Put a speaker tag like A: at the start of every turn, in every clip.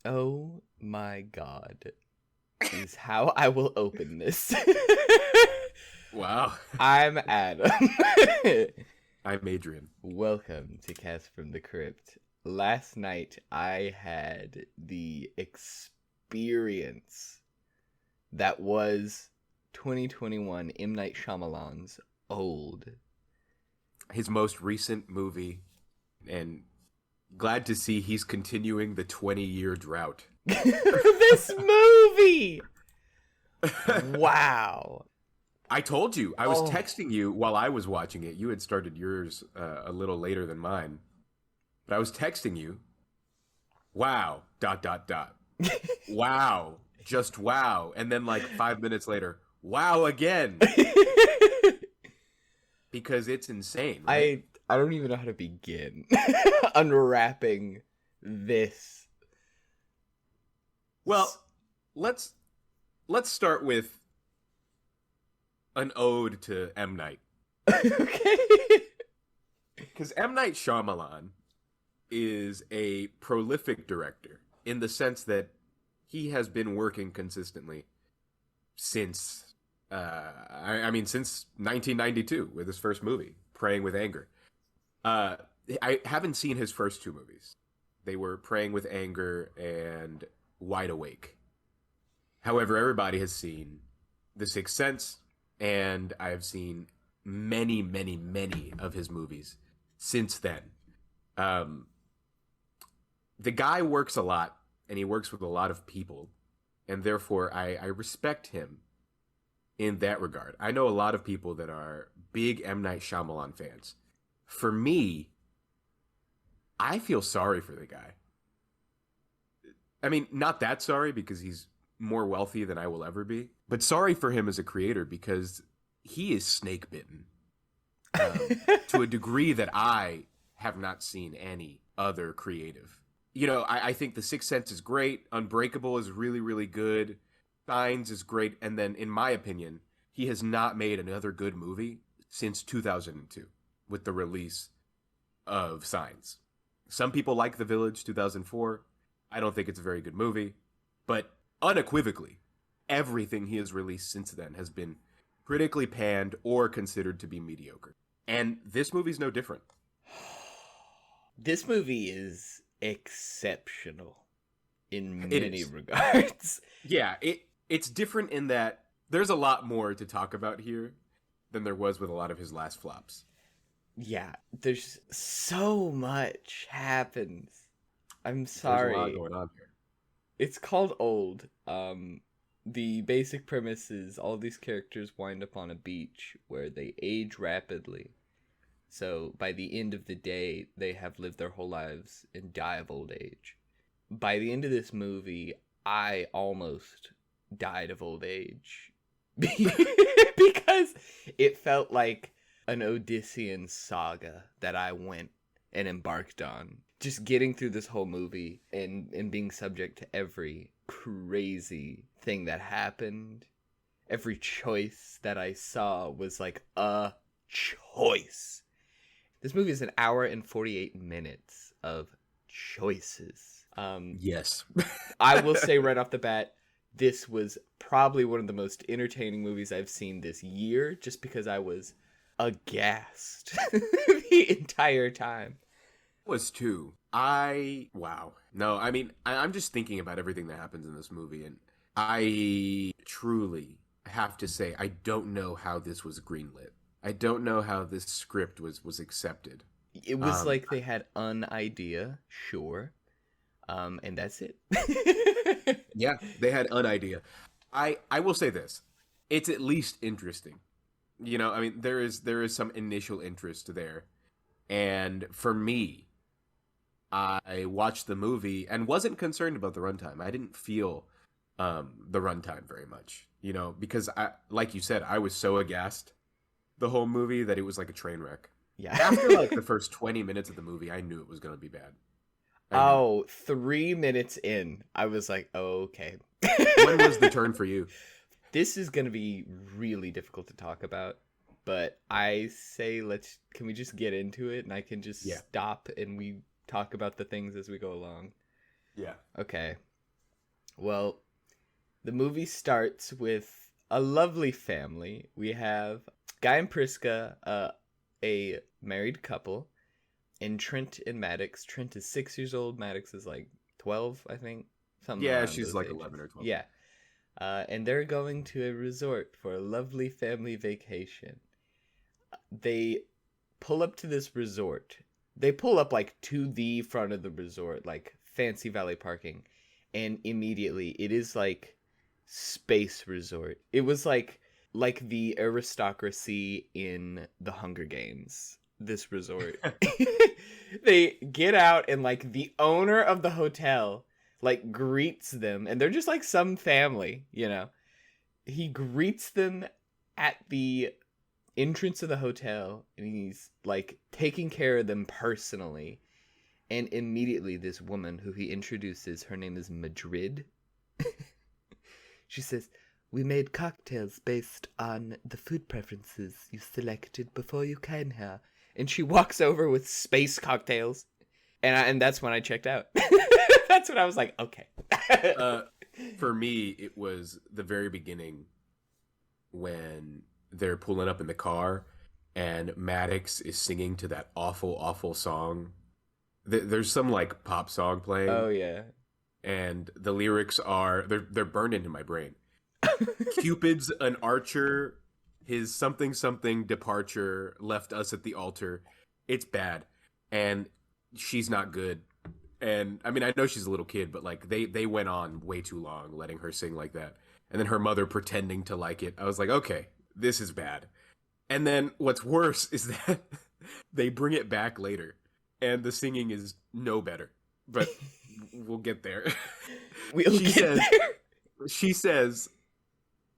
A: Oh my god. Is how I will open this.
B: Wow.
A: I'm Adam.
B: I'm Adrian.
A: Welcome to Cast from the Crypt. Last night I had the experience that was 2021 M. Night Shyamalan's Old.
B: His most recent movie, and glad to see he's continuing the 20-year drought.
A: This movie! Wow.
B: I told you. I was texting you while I was watching it. You had started yours a little later than mine. But I was texting you. Wow. ... Wow. Just wow. And then like 5 minutes later, wow again. Because it's insane, right?
A: I don't even know how to begin unwrapping this.
B: Well, let's start with an ode to M. Night.
A: Okay.
B: Because M. Night Shyamalan is a prolific director in the sense that he has been working consistently since, since 1992 with his first movie, Praying with Anger. I haven't seen his first two movies. They were Praying with Anger and Wide Awake. However, everybody has seen The Sixth Sense, and I have seen many, many, many of his movies since then. The guy works a lot, and he works with a lot of people, and therefore I respect him in that regard. I know a lot of people that are big M. Night Shyamalan fans. For me, I feel sorry for the guy. I mean, not that sorry because he's more wealthy than I will ever be, but sorry for him as a creator because he is snake bitten to a degree that I have not seen any other creative. You know, I think The Sixth Sense is great. Unbreakable is really, really good. Signs is great. And then, in my opinion, he has not made another good movie since 2002 with the release of Signs. Some people like The Village 2004. I don't think it's a very good movie. But unequivocally, everything he has released since then has been critically panned or considered to be mediocre. And this movie's no different.
A: This movie is exceptional in many regards.
B: Yeah, it's different in that there's a lot more to talk about here than there was with a lot of his last flops.
A: Yeah, there's so much happens. I'm sorry.
B: There's a lot going on here.
A: It's called Old. The basic premise is all these characters wind up on a beach where they age rapidly. So by the end of the day, they have lived their whole lives and die of old age. By the end of this movie, I almost died of old age. Because it felt like an Odyssean saga that I went and embarked on. Just getting through this whole movie and being subject to every crazy thing that happened. Every choice that I saw was like a choice. This movie is an hour and 48 minutes of choices.
B: Yes.
A: I will say right off the bat, this was probably one of the most entertaining movies I've seen this year, just because I was aghast the entire time.
B: Was too. Wow. No, I mean, I'm just thinking about everything that happens in this movie, and I truly have to say I don't know how this was greenlit. I don't know how this script was accepted.
A: It was like they had an idea, sure, and that's it.
B: Yeah, they had an idea. I will say this. It's at least interesting. You know, I mean, there is some initial interest there. And for me, I watched the movie and wasn't concerned about the runtime. I didn't feel the runtime very much, you know, because like you said, I was so aghast the whole movie that it was like a train wreck.
A: Yeah.
B: After like the first 20 minutes of the movie, I knew it was going to be bad.
A: 3 minutes in, I was like, oh, okay.
B: When was the turn for you?
A: This is going to be really difficult to talk about, but I say can we just get into it and I can just stop and we talk about the things as we go along?
B: Yeah.
A: Okay. Well, the movie starts with a lovely family. We have Guy and Priska, a married couple, and Trent and Maddox. Trent is 6 years old. Maddox is like 12, I think, something
B: Yeah,
A: around
B: she's
A: those
B: like
A: ages.
B: 11 or 12.
A: Yeah, and they're going to a resort for a lovely family vacation. They pull up to this resort. They pull up like to the front of the resort, like fancy valet parking, and immediately it is like space resort. It was like the aristocracy in the Hunger Games. This resort. They get out and like the owner of the hotel like greets them, and they're just like some family, you know. He greets them at the entrance of the hotel, and he's like taking care of them personally. And immediately this woman who he introduces, her name is Madrid. She says, "We made cocktails based on the food preferences you selected before you came here." And she walks over with space cocktails. And that's when I checked out. That's when I was like, okay.
B: For me, it was the very beginning when they're pulling up in the car and Maddox is singing to that awful, awful song. There's some like pop song playing.
A: Oh, yeah.
B: And the lyrics are they're burned into my brain. Cupid's an archer, his something something departure left us at the altar. It's bad, and she's not good. And I mean, I know she's a little kid, but like they went on way too long letting her sing like that, and then her mother pretending to like it. I was like, okay, this is bad. And then what's worse is that they bring it back later, and the singing is no better. But we'll get there. She says,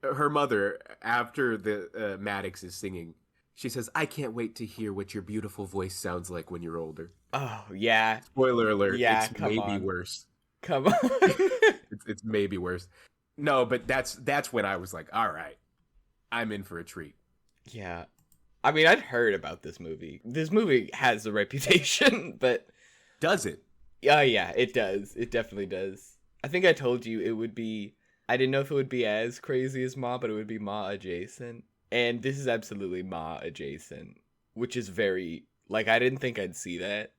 B: her mother, after the Maddox is singing, she says, "I can't wait to hear what your beautiful voice sounds like when you're older."
A: Oh, yeah.
B: Spoiler alert,
A: Yeah,
B: it's
A: come
B: maybe
A: on.
B: worse.
A: Come on.
B: It's maybe worse. No, but that's when I was like, all right, I'm in for a treat.
A: Yeah. I mean, I'd heard about this movie. This movie has a reputation, but...
B: Does it?
A: Oh, yeah, it does. It definitely does. I think I told you it would be... I didn't know if it would be as crazy as Ma, but it would be Ma adjacent. And this is absolutely Ma adjacent, which is very... Like, I didn't think I'd see that,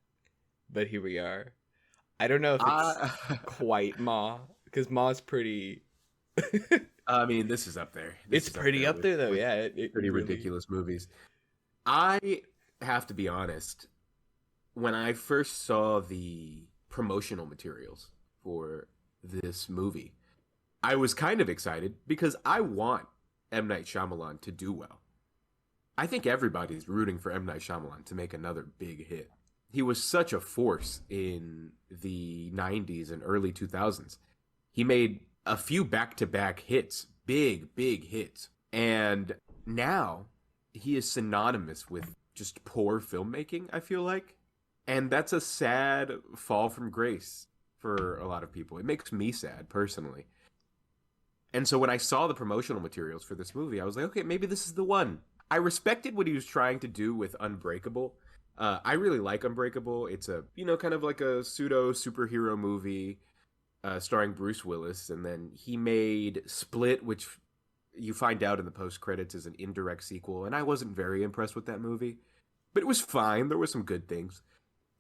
A: but here we are. I don't know if it's quite Ma, because Ma's pretty...
B: I mean, this is up there.
A: It's pretty up there, though, yeah. It
B: pretty
A: really...
B: ridiculous movies. I have to be honest. When I first saw the promotional materials for this movie, I was kind of excited because I want M. Night Shyamalan to do well. I think everybody's rooting for M. Night Shyamalan to make another big hit. He was such a force in the 90s and early 2000s. He made a few back-to-back hits, big, big hits. And now he is synonymous with just poor filmmaking, I feel like. And that's a sad fall from grace for a lot of people. It makes me sad, personally. And so when I saw the promotional materials for this movie, I was like, okay, maybe this is the one. I respected what he was trying to do with Unbreakable. I really like Unbreakable. It's a, kind of like a pseudo superhero movie starring Bruce Willis. And then he made Split, which you find out in the post-credits is an indirect sequel. And I wasn't very impressed with that movie. But it was fine. There were some good things.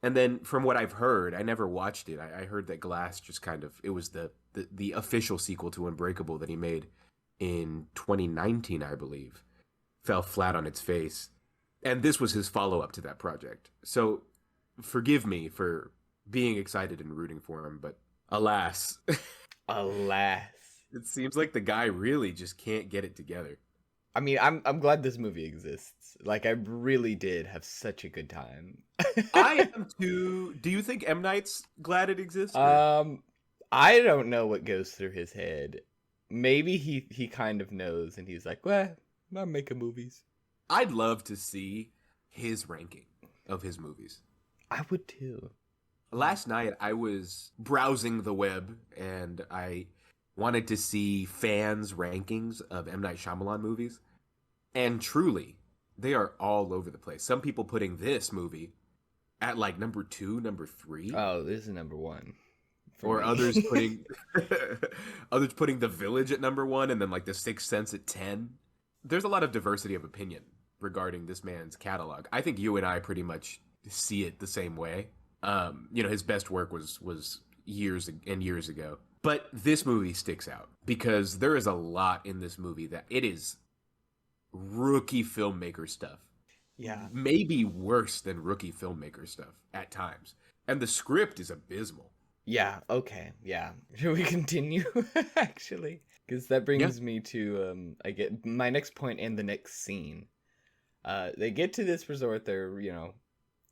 B: And then from what I've heard, I never watched it. I heard that Glass just kind of, it was the official sequel to Unbreakable that he made in 2019, I believe, fell flat on its face. And this was his follow-up to that project. So forgive me for being excited and rooting for him, but alas.
A: Alas.
B: It seems like the guy really just can't get it together.
A: I mean, I'm glad this movie exists. Like, I really did have such a good time.
B: I am too. Do you think M. Night's glad it exists?
A: I don't know what goes through his head. Maybe he kind of knows, and he's like, well, I'm making movies.
B: I'd love to see his ranking of his movies.
A: I would too.
B: Last night, I was browsing the web, and I wanted to see fans' rankings of M. Night Shyamalan movies. And truly, they are all over the place. Some people putting this movie at like number 2, number 3.
A: Oh, this is number 1. for
B: Or
A: me.
B: others putting others putting The Village at number 1 and then like The Sixth Sense at 10. There's a lot of diversity of opinion regarding this man's catalog. I think you and I pretty much see it the same way. His best work was years and years ago. But this movie sticks out because there is a lot in this movie that it is rookie filmmaker stuff.
A: Yeah.
B: Maybe worse than rookie filmmaker stuff at times. And the script is abysmal.
A: Yeah, okay, yeah. Should we continue, actually? Because that brings me to, I get my next point and the next scene. They get to this resort, they're,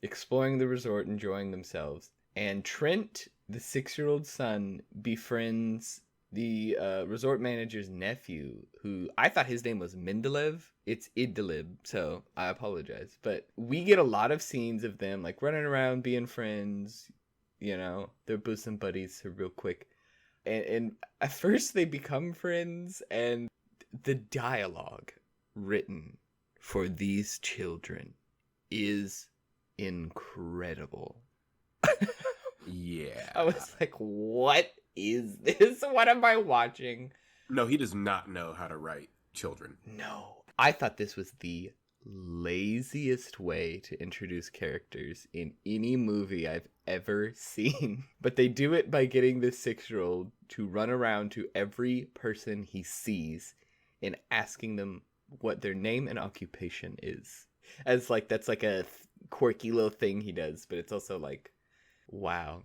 A: exploring the resort, enjoying themselves. And Trent, the 6-year-old son, befriends the resort manager's nephew, who I thought his name was Mendeleev. It's Idlib, so I apologize. But we get a lot of scenes of them like running around, being friends. They're bosom buddies real quick. And at first they become friends, and the dialogue written for these children is incredible.
B: Yeah.
A: I was like, what is this? What am I watching?
B: No, he does not know how to write children.
A: No. I thought this was the laziest way to introduce characters in any movie I've ever seen. But they do it by getting this 6-year-old to run around to every person he sees and asking them what their name and occupation is. As like, that's like a quirky little thing he does, but it's also like, wow.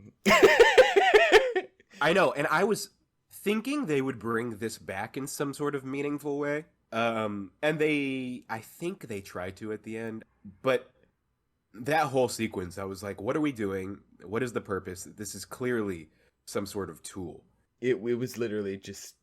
B: I know, and I was thinking they would bring this back in some sort of meaningful way. And I think they tried to at the end, but that whole sequence, I was like, what are we doing? What is the purpose? This is clearly some sort of tool.
A: It was literally just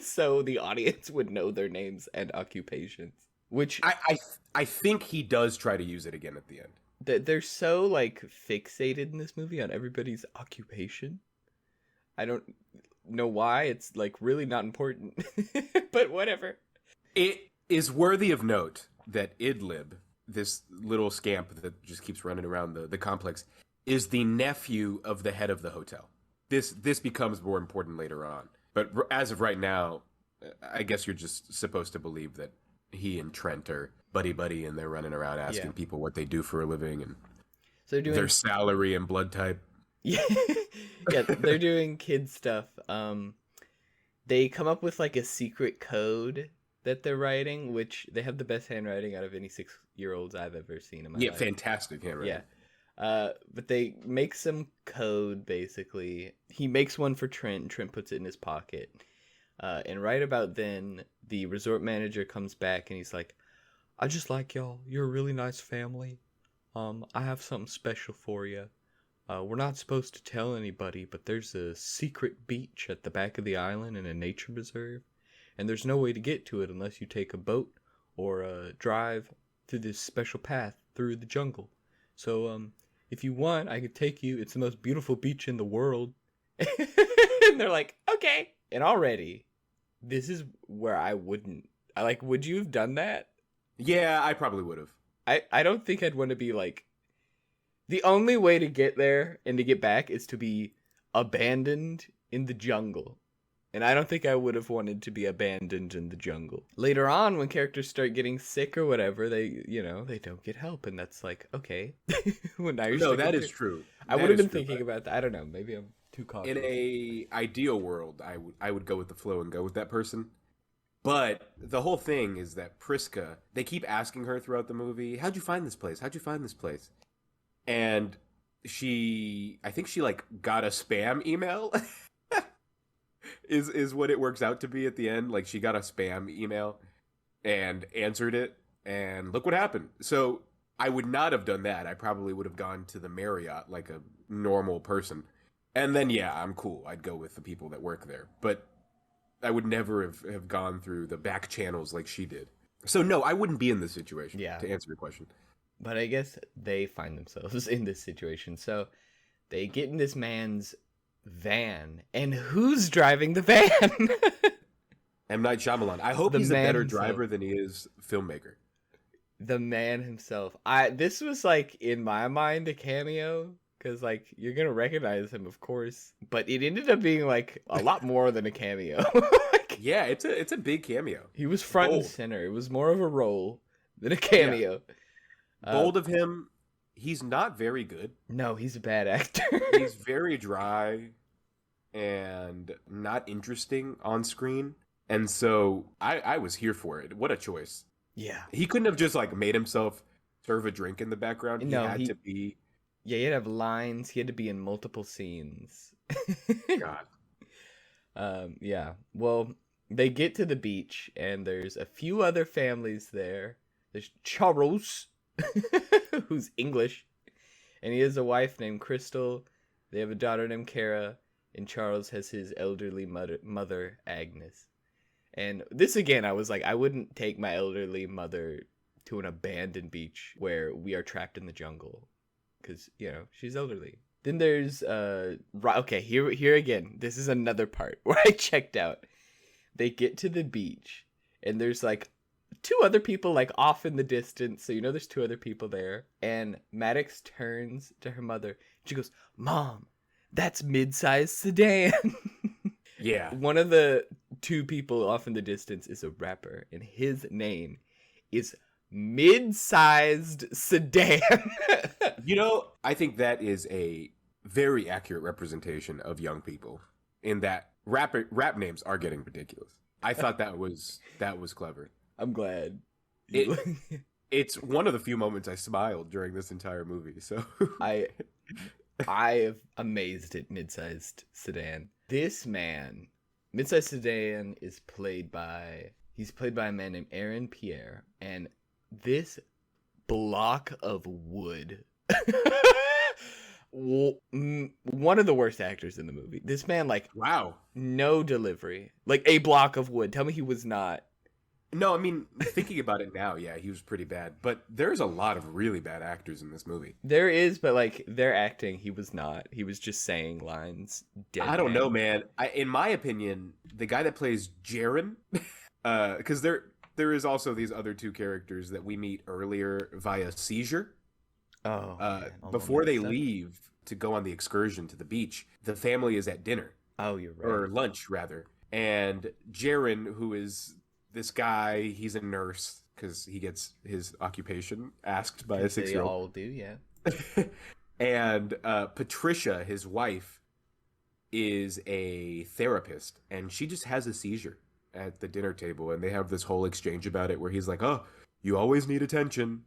A: so the audience would know their names and occupations, which
B: I think he does try to use it again at the end.
A: They're so like fixated in this movie on everybody's occupation. I don't know why. It's like really not important, but whatever.
B: It is worthy of note that Idlib, this little scamp that just keeps running around the complex, is the nephew of the head of the hotel. This becomes more important later on. But as of right now, I guess you're just supposed to believe that he and Trent are buddy and they're running around asking people what they do for a living and
A: so they're doing
B: their salary and blood type.
A: Yeah, they're doing kid stuff. They come up with like a secret code that they're writing, which they have the best handwriting out of any 6-year-olds I've ever seen in my life.
B: Fantastic handwriting.
A: Yeah. But they make some code, basically. He makes one for Trent, and Trent puts it in his pocket. And right about then, the resort manager comes back, and he's like, I just like y'all. You're a really nice family. I have something special for you. We're not supposed to tell anybody, but there's a secret beach at the back of the island in a nature reserve. And there's no way to get to it unless you take a boat or drive through this special path through the jungle. So, if you want, I could take you. It's the most beautiful beach in the world. And they're like, okay. And already, this is where I wouldn't. Would you have done that?
B: Yeah, I probably would have.
A: I don't think I'd want to be like, the only way to get there and to get back is to be abandoned in the jungle. And I don't think I would have wanted to be abandoned in the jungle. Later on, when characters start getting sick or whatever, they don't get help. And that's like, okay. Well, now you're
B: that is true.
A: I would have been thinking about that. I don't know. Maybe I'm too cautious.
B: In a ideal world, I would go with the flow and go with that person. But the whole thing is that Priska, they keep asking her throughout the movie, how'd you find this place? How'd you find this place? And I think she like got a spam email is what it works out to be at the end. Like she got a spam email and answered it and look what happened. So I would not have done that. I probably would have gone to the Marriott like a normal person. And then, I'm cool. I'd go with the people that work there. But I would never have gone through the back channels like she did. So no, I wouldn't be in this situation, to answer your question.
A: But I guess they find themselves in this situation. So they get in this man's van. And who's driving the van?
B: M. Night Shyamalan. I hope he's a better driver than he is filmmaker.
A: The man himself. This was like, in my mind, a cameo. because like you're gonna recognize him, of course. But it ended up being like a lot more than a cameo. Like,
B: Yeah, it's a big cameo.
A: he was front and
B: Bold.
A: center. It was more of a role than a
B: Yeah.
A: cameo.
B: Bold of him. He's not very good.
A: No, he's a bad actor.
B: He's very dry and not interesting on screen. And so I was here for it. What a choice.
A: Yeah.
B: He couldn't have just like made himself serve a drink in the background. He
A: No,
B: had to be.
A: Yeah, he had to have lines. He had to be in multiple scenes.
B: God.
A: Yeah. Well, they get to the beach, and there's a few other families there. There's Charles, who's English, and he has a wife named Crystal. They have a daughter named Kara, and Charles has his elderly mother Agnes. And this again, I was like, I wouldn't take my elderly mother to an abandoned beach where we are trapped in the jungle, because she's elderly. Then there's okay, here again. This is another part where I checked out. They get to the beach, and there's like two other people like off in the distance. So there's two other people there. And Maddox turns to her mother. She goes, "Mom, that's mid-sized sedan."
B: Yeah.
A: One of the two people off in the distance is a rapper, and his name is Mid-Sized Sedan.
B: I think that is a very accurate representation of young people in that rap names are getting ridiculous. I thought that was clever.
A: I'm glad.
B: It's one of the few moments I smiled during this entire movie. So
A: I am amazed at Mid-Sized Sedan. This man, Mid-Sized Sedan, is played by a man named Aaron Pierre, and this block of wood. One of the worst actors in the movie. This man, like,
B: wow,
A: no delivery, like a block of wood. Tell me he was not.
B: No, I mean, thinking about it now, yeah, he was pretty bad. But there's a lot of really bad actors in this movie.
A: There is, but like their acting, he was not. He was just saying lines.
B: I don't know, man. In my opinion, the guy that plays Jaren, because there is also these other two characters that we meet earlier via seizure. Before they leave to go on the excursion to the beach, the family is at dinner.
A: Oh, you're right.
B: Or lunch, rather. And Jaren, who is this guy, he's a nurse because he gets his occupation asked by a 6-year-old.
A: They all do, yeah.
B: And Patricia, his wife, is a therapist, and she just has a seizure at the dinner table, and they have this whole exchange about it where he's like, "Oh, you always need attention,"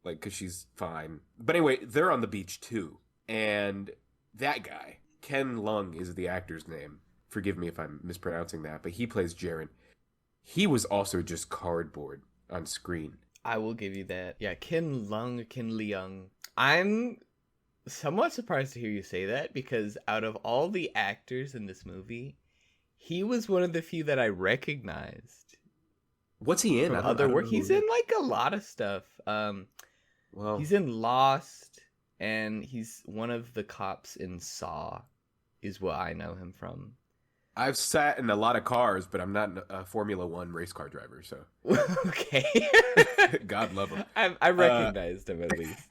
B: like, because she's fine. But anyway, they're on the beach too, and that guy, Ken Lung is the actor's name. Forgive me if I'm mispronouncing that, but he plays Jaren. He was also just cardboard on screen.
A: I will give you that. Yeah, Ken Leung. I'm somewhat surprised to hear you say that, because out of all the actors in this movie, he was one of the few that I recognized.
B: What's he in?
A: From other work. He's in like a lot of stuff.
B: Well,
A: he's in Lost, and he's one of the cops in Saw, is what I know him from.
B: I've sat in a lot of cars, but I'm not a Formula One race car driver, so.
A: Okay.
B: God love him.
A: I recognized him at least.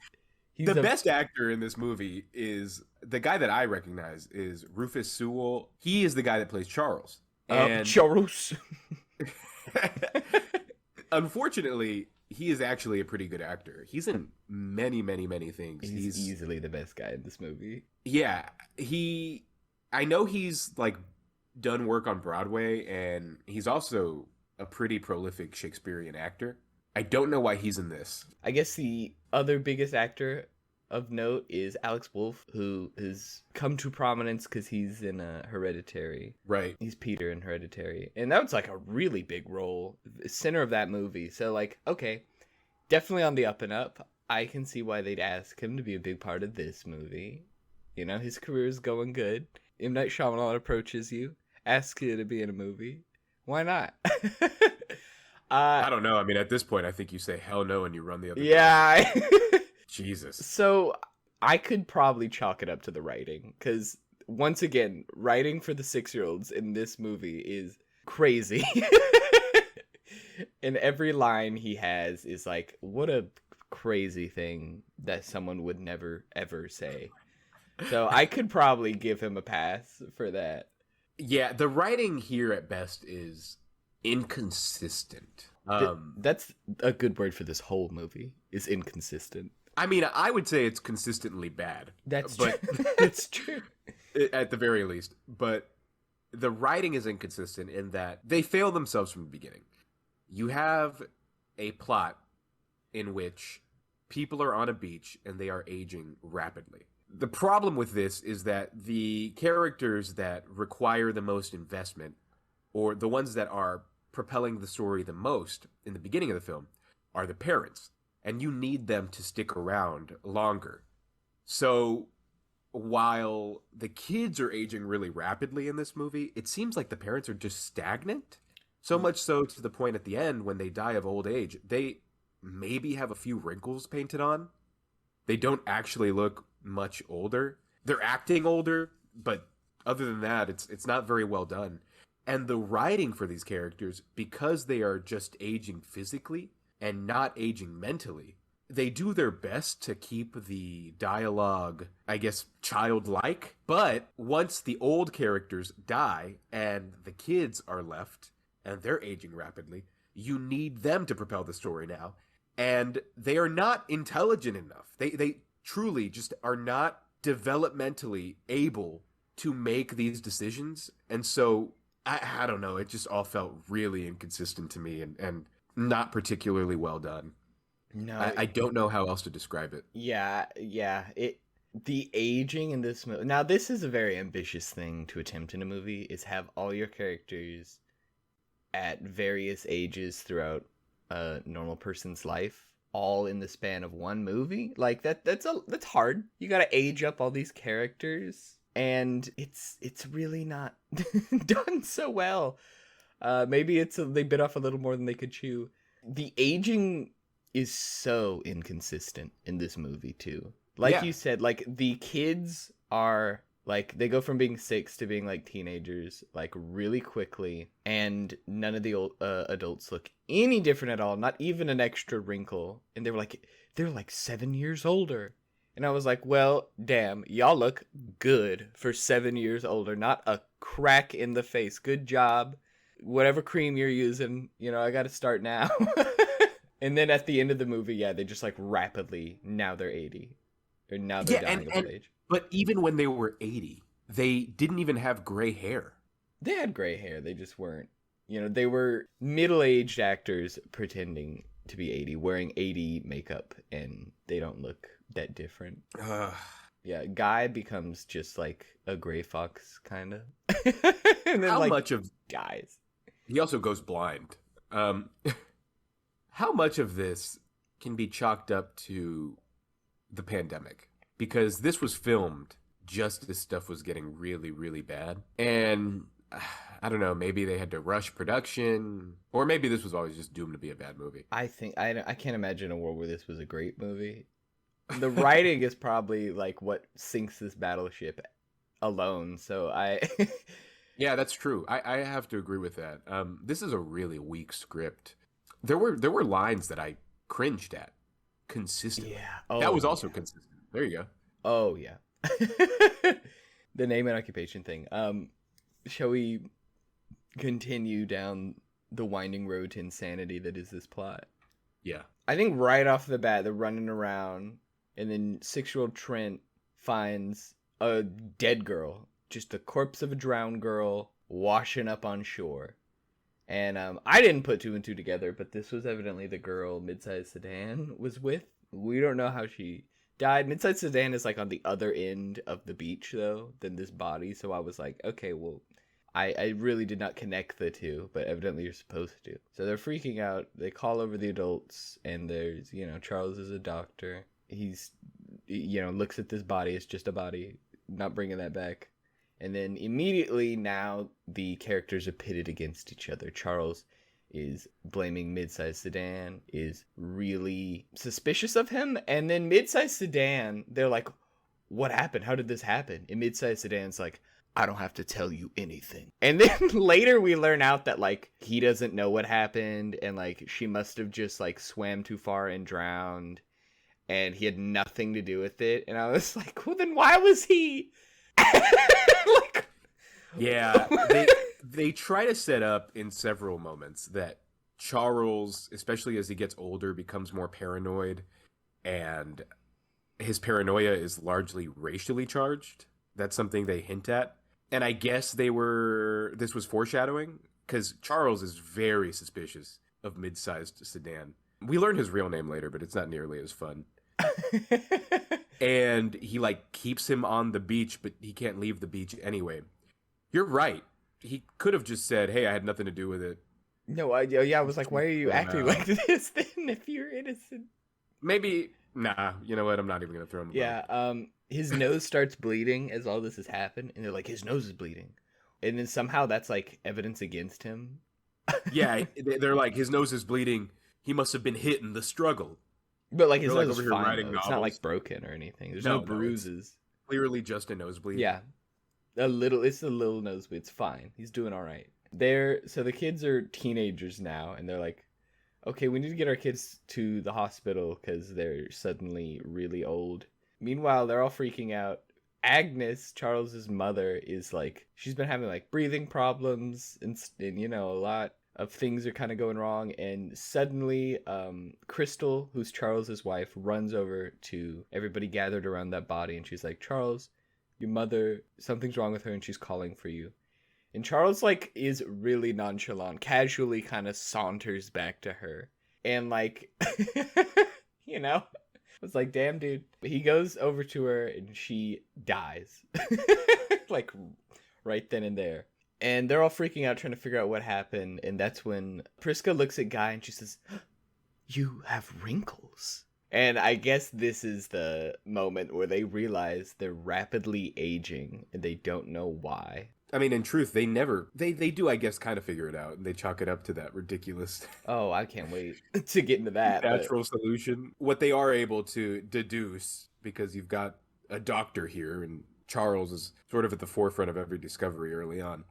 B: The best actor in this movie is the guy that I recognize is Rufus Sewell. He is the guy that plays Charles. And
A: Charles.
B: Unfortunately, he is actually a pretty good actor. He's in many, many, many things.
A: He's easily the best guy in this movie.
B: Yeah, I know he's like done work on Broadway, and he's also a pretty prolific Shakespearean actor. I don't know why he's in this.
A: I guess the other biggest actor of note is Alex Wolff, who has come to prominence because he's in Hereditary.
B: Right.
A: He's Peter in Hereditary. And that was like a really big role, center of that movie. So like, okay, definitely on the up and up. I can see why they'd ask him to be a big part of this movie. His career is going good. M. Night Shyamalan approaches you, asks you to be in a movie. Why not?
B: I don't know. I mean, at this point, I think you say hell no and you run the other
A: way.
B: Jesus.
A: So I could probably chalk it up to the writing, because once again, writing for the 6-year-olds in this movie is crazy. And every line he has is like, what a crazy thing that someone would never, ever say. So I could probably give him a pass for that.
B: Yeah, the writing here at best is inconsistent.
A: That's a good word for this whole movie, is inconsistent.
B: I mean, I would say it's consistently bad.
A: That's
B: but
A: true. That's true.
B: at the very least. But the writing is inconsistent in that they fail themselves from the beginning. You have a plot in which people are on a beach and they are aging rapidly. The problem with this is that the characters that require the most investment, or the ones that are propelling the story the most in the beginning of the film, are the parents. And you need them to stick around longer. So while the kids are aging really rapidly in this movie, it seems like the parents are just stagnant. So much so to the point at the end when they die of old age, they maybe have a few wrinkles painted on. They don't actually look much older. They're acting older, but other than that, it's not very well done. And the writing for these characters, because they are just aging physically and not aging mentally, they do their best to keep the dialogue, I guess, childlike. But once the old characters die and the kids are left and they're aging rapidly, you need them to propel the story now. And they are not intelligent enough. They truly just are not developmentally able to make these decisions. And so, I don't know, it just all felt really inconsistent to me and not particularly well done.
A: No,
B: I don't know how else to describe it.
A: Yeah. The aging in this movie. Now, this is a very ambitious thing to attempt in a movie, is have all your characters at various ages throughout a normal person's life, all in the span of one movie. Like that's hard. You got to age up all these characters, and it's really not done so well. Maybe they bit off a little more than they could chew. The aging is so inconsistent in this movie too. Like you said, like the kids are like, they go from being 6 to being like teenagers like really quickly, and none of the old adults look any different at all, not even an extra wrinkle. And they're like 7 years older. And I was like, well, damn, y'all look good for 7 years older. Not a crack in the face. Good job. Whatever cream you're using, I got to start now. And then at the end of the movie, yeah, they just like rapidly, now they're 80. Or now they're dying of old age.
B: But even when they were 80, they didn't even have gray hair.
A: They had gray hair. They just weren't. They were middle-aged actors pretending to be 80, wearing 80 makeup, and they don't look that different. Yeah, Guy becomes just like a gray fox, kind of. And then,
B: how much of
A: guys?
B: He also goes blind. How much of this can be chalked up to the pandemic? Because this was filmed just as stuff was getting really, really bad. And I don't know, maybe they had to rush production, or maybe this was always just doomed to be a bad movie.
A: I think I can't imagine a world where this was a great movie. The writing is probably like what sinks this battleship alone. So
B: Yeah, that's true. I have to agree with that. This is a really weak script. There were lines that I cringed at consistently.
A: Yeah.
B: That was also consistent. There you go.
A: Oh yeah. The name and occupation thing. Shall we continue down the winding road to insanity that is this plot?
B: Yeah.
A: I think right off the bat, they're running around, and then 6-year-old Trent finds a dead girl, just the corpse of a drowned girl washing up on shore. And I didn't put 2 and 2 together, but this was evidently the girl Midsize Sedan was with. We don't know how she died. Midsize Sedan is like on the other end of the beach, though, than this body. So I was like, okay, well, I really did not connect the two, but evidently you're supposed to. So they're freaking out. They call over the adults, and there's, Charles is a doctor. He's, looks at this body. It's just a body. Not bringing that back. And then immediately now the characters are pitted against each other. Charles is blaming Midsize Sedan, is really suspicious of him. And then Midsize Sedan, they're like, what happened? How did this happen? And Midsize Sedan's like, I don't have to tell you anything. And then later we learn out that like he doesn't know what happened, and like she must have just like swam too far and drowned. and he had nothing to do with it. And I was like, well, then why was he? Like,
B: Yeah, they try to set up in several moments that Charles, especially as he gets older, becomes more paranoid, and his paranoia is largely racially charged. That's something they hint at. And I guess this was foreshadowing, because Charles is very suspicious of mid-sized sedan. We learn his real name later, but it's not nearly as fun. And he like keeps him on the beach, but he can't leave the beach anyway. You're right. He could have just said, "Hey, I had nothing to do with it."
A: No, I was like, why are you acting like this then if you're innocent?
B: Maybe, nah, you know what? I'm not even going to throw him a bone.
A: Yeah, his nose starts bleeding as all this has happened, and they're like, his nose is bleeding. And then somehow that's like evidence against him.
B: Yeah, they're like, his nose is bleeding. He must have been hit in the struggle.
A: But like his
B: They're,
A: nose
B: like,
A: is
B: over here
A: fine,
B: writing
A: though. It's
B: novels.
A: not like broken or anything. There's
B: No,
A: no bruises.
B: Clearly just a nosebleed.
A: Yeah. It's a little nosebleed. It's fine. He's doing all right. So the kids are teenagers now, and they're like, okay, we need to get our kids to the hospital because they're suddenly really old. Meanwhile, they're all freaking out. Agnes, Charles's mother, is like, she's been having like breathing problems and you know, a lot of things are kind of going wrong. And suddenly, Crystal, who's Charles's wife, runs over to everybody gathered around that body, and she's like, Charles, your mother, something's wrong with her, and she's calling for you. And Charles, like, is really nonchalant, casually kind of saunters back to her. And, like, you know, it's like, damn, dude. He goes over to her, and she dies. Like, right then and there. And they're all freaking out, trying to figure out what happened. And that's when Priska looks at Guy, and she says, you have wrinkles. And I guess this is the moment where they realize they're rapidly aging, and they don't know why.
B: I mean, in truth, they do, I guess, kind of figure it out, and they chalk it up to that ridiculous...
A: Oh, I can't wait to get into that.
B: natural solution. What they are able to deduce, because you've got a doctor here, and Charles is sort of at the forefront of every discovery early on,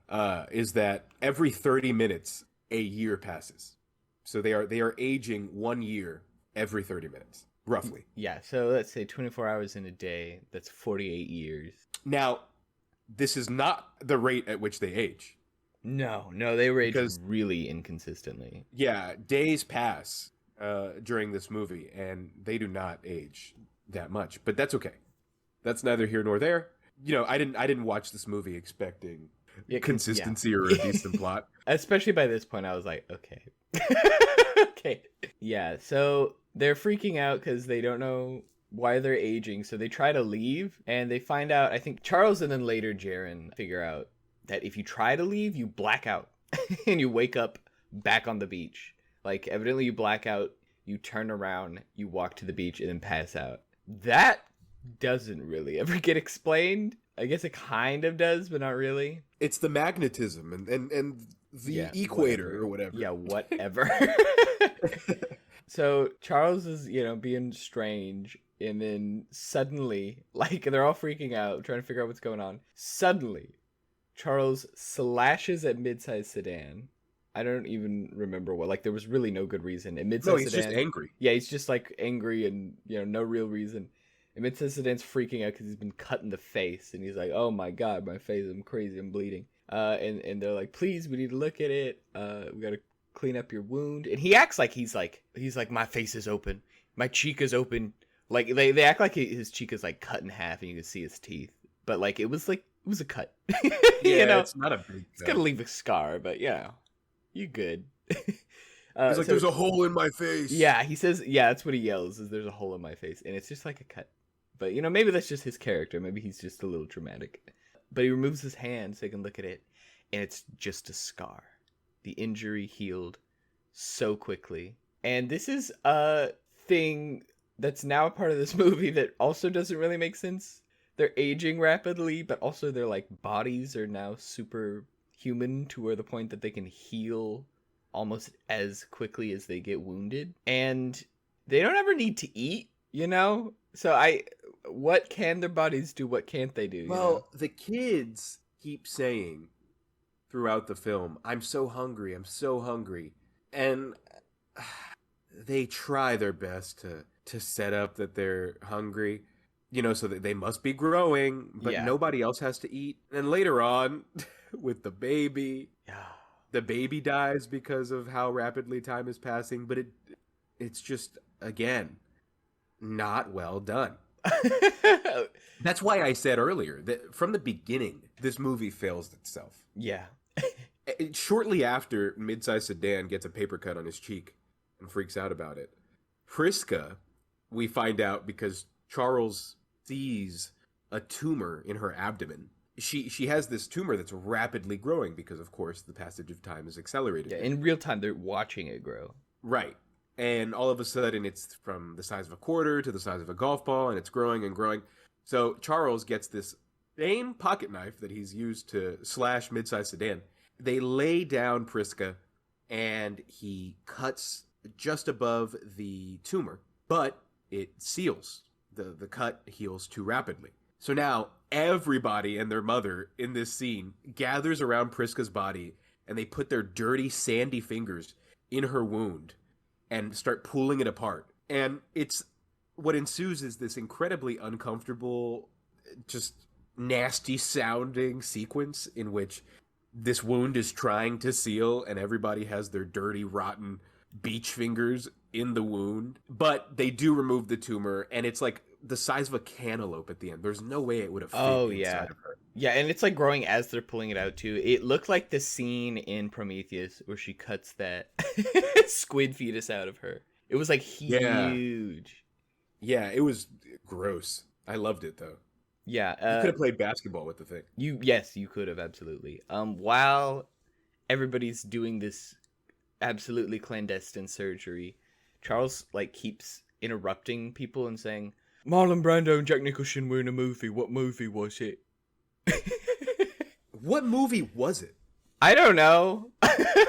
B: is that every 30 minutes, a year passes. So they are aging 1 year every 30 minutes, roughly.
A: Yeah, so let's say 24 hours in a day, that's 48 years.
B: Now, this is not the rate at which they age.
A: No, they age really inconsistently.
B: Yeah, days pass during this movie, and they do not age that much. But that's okay. That's neither here nor there. You know, I didn't watch this movie expecting consistency or a decent plot.
A: Especially by this point, I was like, okay. Okay. Yeah, so they're freaking out because they don't know why they're aging, so they try to leave, and they find out, I think Charles and then later Jaren figure out that if you try to leave, you black out, and you wake up back on the beach. Like, evidently you black out, you turn around, you walk to the beach, and then pass out. That doesn't really ever get explained. I guess it kind of does, but not really.
B: It's the magnetism and the equator or whatever.
A: Yeah, whatever. So Charles is, being strange, and then suddenly, like, they're all freaking out, trying to figure out what's going on. Suddenly, Charles slashes at mid-sized sedan. I don't even remember what. Like, there was really no good reason. And mid-sized
B: he's
A: sedan,
B: just angry.
A: Yeah, he's just, like, angry and, no real reason. And mid-sized sedan's freaking out because he's been cut in the face. And he's like, oh my god, my face, I'm crazy, I'm bleeding. And they're like, please, we need to look at it. We gotta clean up your wound. And he acts like he's like, my face is open. My cheek is open. Like, they act like his cheek is, like, cut in half and you can see his teeth. But, like, it was a cut.
B: Yeah, it's not a big cut.
A: It's gonna leave a scar, but, you good.
B: He's like, there's a hole in my face.
A: Yeah, he says, that's what he yells, is there's a hole in my face. And it's just like a cut. But, maybe that's just his character. Maybe he's just a little dramatic. But he removes his hand so he can look at it. And it's just a scar. The injury healed so quickly. And this is a thing that's now a part of this movie that also doesn't really make sense. They're aging rapidly, but also their, like, bodies are now super human to where the point that they can heal almost as quickly as they get wounded. And they don't ever need to eat, So what can their bodies do? What can't they do?
B: Well, the kids keep saying throughout the film, I'm so hungry, I'm so hungry. And they try their best to set up that they're hungry, so that they must be growing, but
A: Yeah.
B: nobody else has to eat. And later on, with
A: Yeah.
B: the baby dies because of how rapidly time is passing, but it's just, again, not well done. That's why I said earlier that from the beginning, this movie fails itself.
A: Yeah.
B: Shortly after mid-sized sedan gets a paper cut on his cheek and freaks out about it, Priska, we find out because Charles sees a tumor in her abdomen. She has this tumor that's rapidly growing because, of course, the passage of time is accelerated.
A: Yeah, in real time, they're watching it grow.
B: Right. And all of a sudden, it's from the size of a quarter to the size of a golf ball, and it's growing and growing. So Charles gets this same pocket knife that he's used to slash mid-sized sedan. They lay down Priska, and he cuts just above the tumor, but it seals. The cut heals too rapidly. So now everybody and their mother in this scene gathers around Priska's body, and they put their dirty, sandy fingers in her wound and start pulling it apart. And what ensues is this incredibly uncomfortable, just nasty sounding sequence in which this wound is trying to seal and everybody has their dirty, rotten beach fingers in the wound. But they do remove the tumor, and it's like the size of a cantaloupe at the end. There's no way it would have fit inside of her.
A: Yeah, and it's like growing as they're pulling it out too. It looked like the scene in Prometheus where she cuts that squid fetus out of her. It was like huge.
B: Yeah, it was gross. I loved it though.
A: Yeah,
B: you could have played basketball with the thing.
A: Yes, you could have, absolutely. While everybody's doing this absolutely clandestine surgery, Charles like keeps interrupting people and saying, "Marlon Brando and Jack Nicholson were in a movie. What movie was it?"
B: What movie was it?
A: I don't know.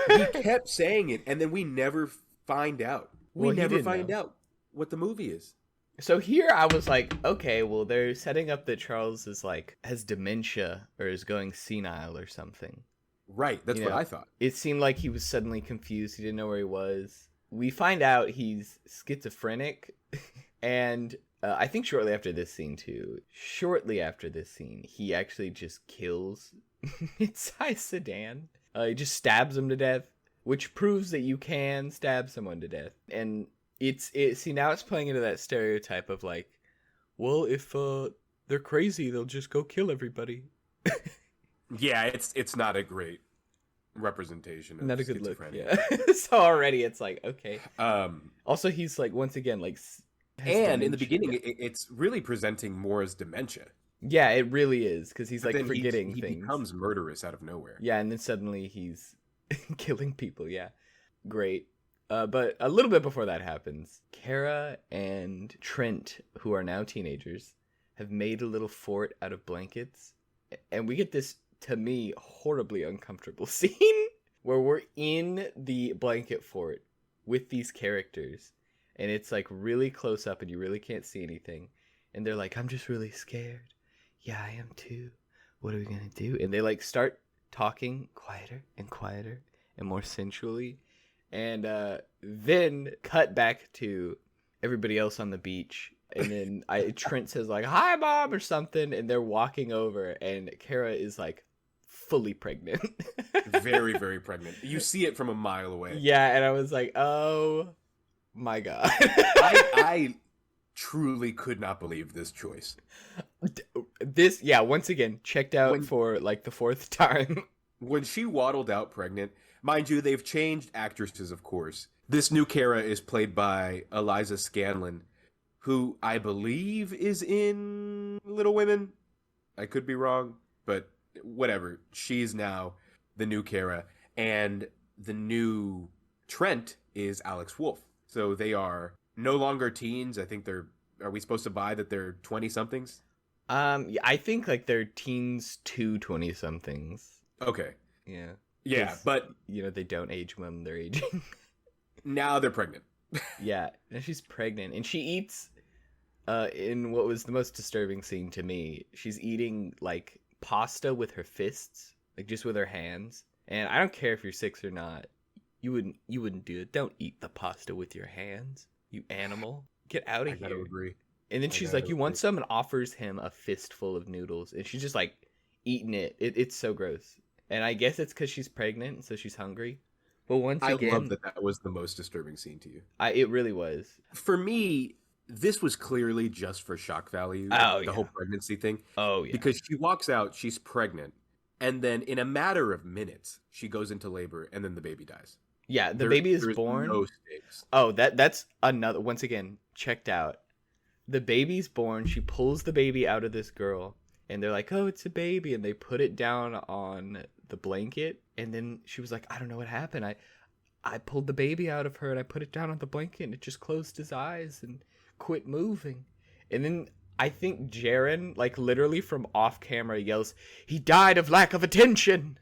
B: He kept saying it, and then we never find out. We never find out what the movie is.
A: So here I was like, okay, well, they're setting up that Charles is like has dementia or is going senile or something.
B: Right, that's what I thought.
A: It seemed like he was suddenly confused. He didn't know where he was. We find out he's schizophrenic, and I think shortly after this scene, he actually just kills mid-sized sedan. He just stabs him to death, which proves that you can stab someone to death. And see, now it's playing into that stereotype of like, well, if they're crazy, they'll just go kill everybody.
B: Yeah, it's not a great representation of
A: not a good look.
B: Yeah.
A: So already it's like, okay. Also, he's like, once again, like,
B: and in the beginning, it's really presenting more as dementia.
A: Yeah, it really is, because he's like forgetting things.
B: He becomes murderous out of nowhere.
A: Yeah, and then suddenly he's killing people. Yeah, great. But a little bit before that happens, Kara and Trent, who are now teenagers, have made a little fort out of blankets, and we get this, to me, horribly uncomfortable scene where we're in the blanket fort with these characters, and it's like really close up and you really can't see anything, and they're like, "I'm just really scared." "Yeah, I am too. What are we gonna do?" And they like start talking quieter and more sensually, and then cut back to everybody else on the beach. And then Trent says like, "Hi, Mom," or something, and they're walking over, and Kara is like fully pregnant.
B: Very, very pregnant. You see it from a mile away.
A: Yeah, and I was like, oh my God.
B: I truly could not believe this choice.
A: Once again, checked out for like the fourth time.
B: When she waddled out pregnant, mind you, they've changed actresses, of course. This new Kara is played by Eliza Scanlon, who I believe is in Little Women. I could be wrong, but whatever. She's now the new Kara, and the new Trent is Alex Wolff. So they are no longer teens. I think are we supposed to buy that they're 20-somethings?
A: I think like they're teens to 20-somethings.
B: Okay.
A: Yeah.
B: Yeah, but
A: they don't age when they're aging.
B: Now they're pregnant.
A: Yeah, now she's pregnant, and she eats in what was the most disturbing scene to me. She's eating like pasta with her fists, like just with her hands. And I don't care if you're 6 or not. You wouldn't do it. Don't eat the pasta with your hands, you animal. Get out
B: I
A: of
B: gotta
A: here.
B: agree.
A: And then
B: I
A: she's
B: gotta
A: like, you want
B: agree.
A: some? And offers him a fistful of noodles. And she's just like eating it's so gross. And I guess it's because she's pregnant, so she's hungry. But once
B: I love
A: again,
B: that that was the most disturbing scene to you.
A: it really was.
B: For me, this was clearly just for shock value,
A: Oh,
B: the
A: yeah.
B: whole pregnancy thing,
A: Oh, yeah.
B: because she walks out, she's pregnant, and then in a matter of minutes, she goes into labor, and then the baby dies.
A: Yeah, the baby is
B: There's
A: born.
B: no stakes.
A: Oh, that's another, once again, checked out. The baby's born. She pulls the baby out of this girl, and they're like, oh, it's a baby. And they put it down on the blanket. And then she was like, I don't know what happened. I pulled the baby out of her and I put it down on the blanket and it just closed his eyes and quit moving. And then I think Jaren, like literally from off camera, yells, he died of lack of attention.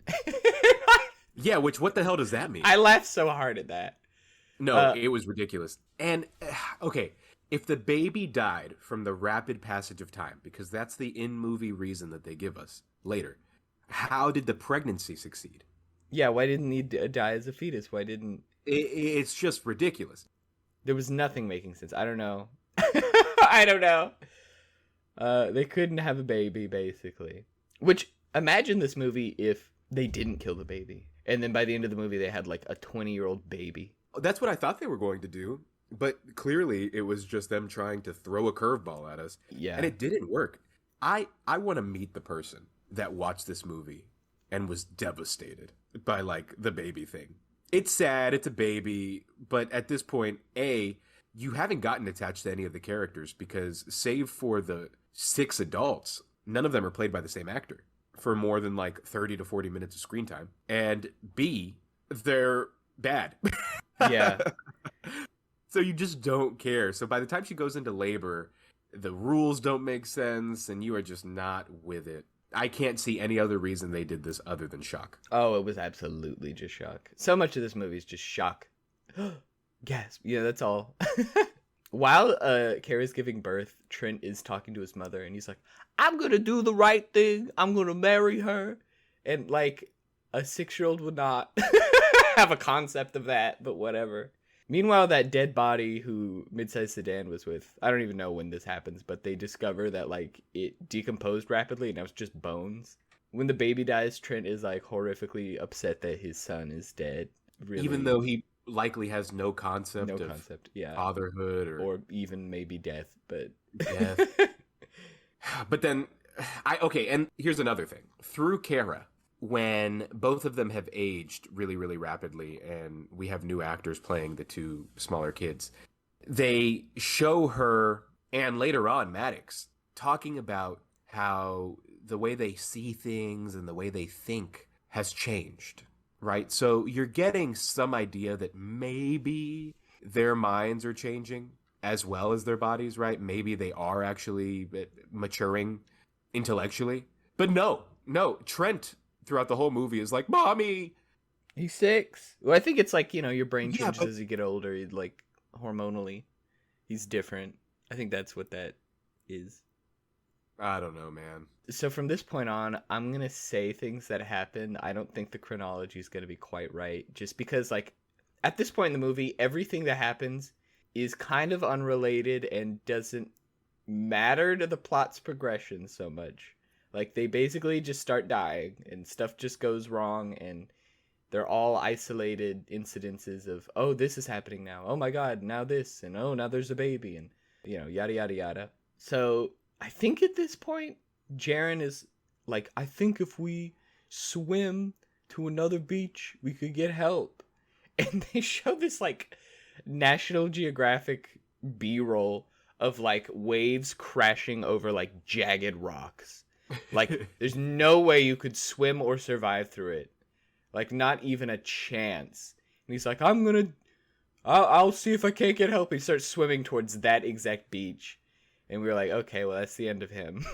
B: Yeah, which what the hell does that mean?
A: I laughed so hard at that.
B: No, it was ridiculous. And okay, if the baby died from the rapid passage of time, because that's the in-movie reason that they give us later, how did the pregnancy succeed?
A: Yeah, why didn't he die as a fetus? Why didn't...
B: It's just ridiculous.
A: There was nothing making sense. I don't know. I don't know. They couldn't have a baby, basically. Which, imagine this movie if they didn't kill the baby. And then by the end of the movie, they had like a 20-year-old baby.
B: That's what I thought they were going to do, but clearly it was just them trying to throw a curveball at us.
A: Yeah.
B: And it didn't work. I want to meet the person that watched this movie and was devastated by like the baby thing. It's sad, it's a baby, but at this point, you haven't gotten attached to any of the characters because save for the 6 adults, none of them are played by the same actor for more than like 30 to 40 minutes of screen time. And B, they're bad.
A: Yeah.
B: So you just don't care. So by the time she goes into labor, the rules don't make sense and you are just not with it. I can't see any other reason they did this other than shock.
A: Oh, it was absolutely just shock. So much of this movie is just shock. Gasp. Yeah, that's all. While Kara's giving birth, Trent is talking to his mother, and he's like, I'm going to do the right thing. I'm going to marry her. And, like, a 6-year-old would not have a concept of that, but whatever. Meanwhile, that dead body who Midsize Sedan was with, I don't even know when this happens, but they discover that, like, it decomposed rapidly, and now it's just bones. When the baby dies, Trent is, like, horrifically upset that his son is dead. Really.
B: Even though he likely has no concept of
A: yeah,
B: fatherhood or
A: even maybe death, but
B: death. But then, and here's another thing. Through Kara, when both of them have aged really, really rapidly, and we have new actors playing the 2 smaller kids, they show her, and later on, Maddox, talking about how the way they see things and the way they think has changed. Right? So you're getting some idea that maybe their minds are changing as well as their bodies, right? Maybe they are actually maturing intellectually. But no. Trent, throughout the whole movie, is like, Mommy!
A: He's 6. Well, I think it's like, your brain changes as you get older, like, hormonally. He's different. I think that's what that is.
B: I don't know, man.
A: So from this point on, I'm going to say things that happen. I don't think the chronology is going to be quite right. Just because, like, at this point in the movie, everything that happens is kind of unrelated and doesn't matter to the plot's progression so much. Like, they basically just start dying and stuff just goes wrong and they're all isolated incidences of, oh, this is happening now. Oh my God, now this. And oh, now there's a baby and, yada, yada, yada. So I think at this point, Jaren is like, I think if we swim to another beach, we could get help. And they show this, like, National Geographic B-roll of, like, waves crashing over, like, jagged rocks. Like, there's no way you could swim or survive through it. Like, not even a chance. And he's like, I'll see if I can't get help. He starts swimming towards that exact beach. And we were like, okay, well, that's the end of him.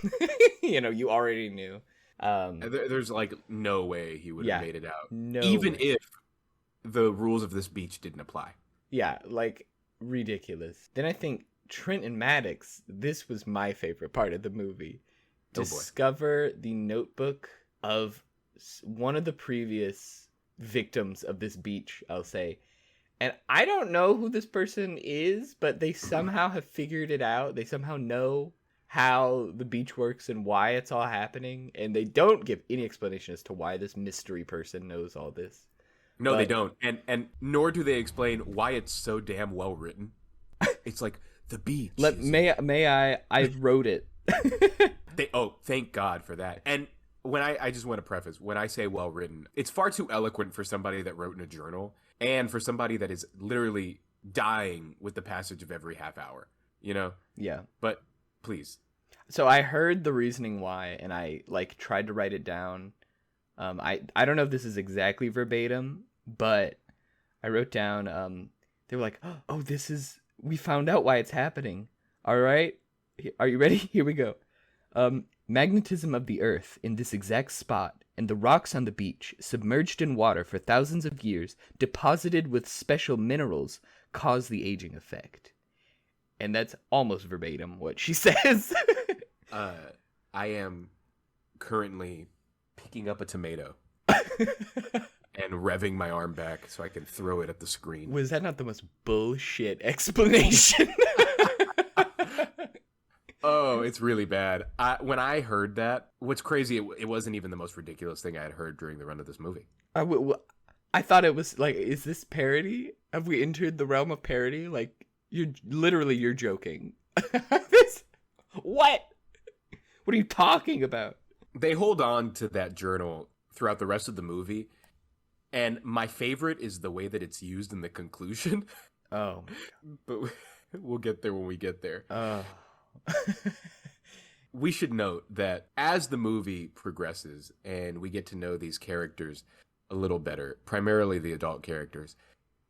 A: You already knew.
B: There's, like, no way he would have made it out.
A: No
B: Even
A: way.
B: if the rules of this beach didn't apply.
A: Yeah, like, ridiculous. Then I think Trent and Maddox, this was my favorite part of the movie. Discover the notebook of one of the previous victims of this beach, I'll say. And I don't know who this person is, but they somehow have figured it out. They somehow know how the beach works and why it's all happening. And they don't give any explanation as to why this mystery person knows all this.
B: No, they don't. And nor do they explain why it's so damn well written. It's like the beach.
A: I wrote it.
B: Thank God for that. And when I just want to preface, when I say well written, it's far too eloquent for somebody that wrote in a journal and for somebody that is literally dying with the passage of every half hour, you know?
A: Yeah.
B: But please.
A: So I heard the reasoning why, and I like tried to write it down. I don't know if this is exactly verbatim, but I wrote down, they were like, oh, we found out why it's happening. All right. Are you ready? Here we go. Magnetism of the earth in this exact spot and the rocks on the beach, submerged in water for thousands of years, deposited with special minerals, cause the aging effect. And that's almost verbatim what she says.
B: I am currently picking up a tomato and revving my arm back so I can throw it at the screen.
A: Was that not the most bullshit explanation?
B: Oh, it's really bad. When I heard that, what's crazy, it wasn't even the most ridiculous thing I had heard during the run of this movie.
A: I thought it was like, is this parody? Have we entered the realm of parody? Like, you're joking. What? What are you talking about?
B: They hold on to that journal throughout the rest of the movie, and my favorite is the way that it's used in the conclusion.
A: Oh.
B: But we'll get there when we get there.
A: Oh.
B: We should note that as the movie progresses and we get to know these characters a little better, primarily the adult characters,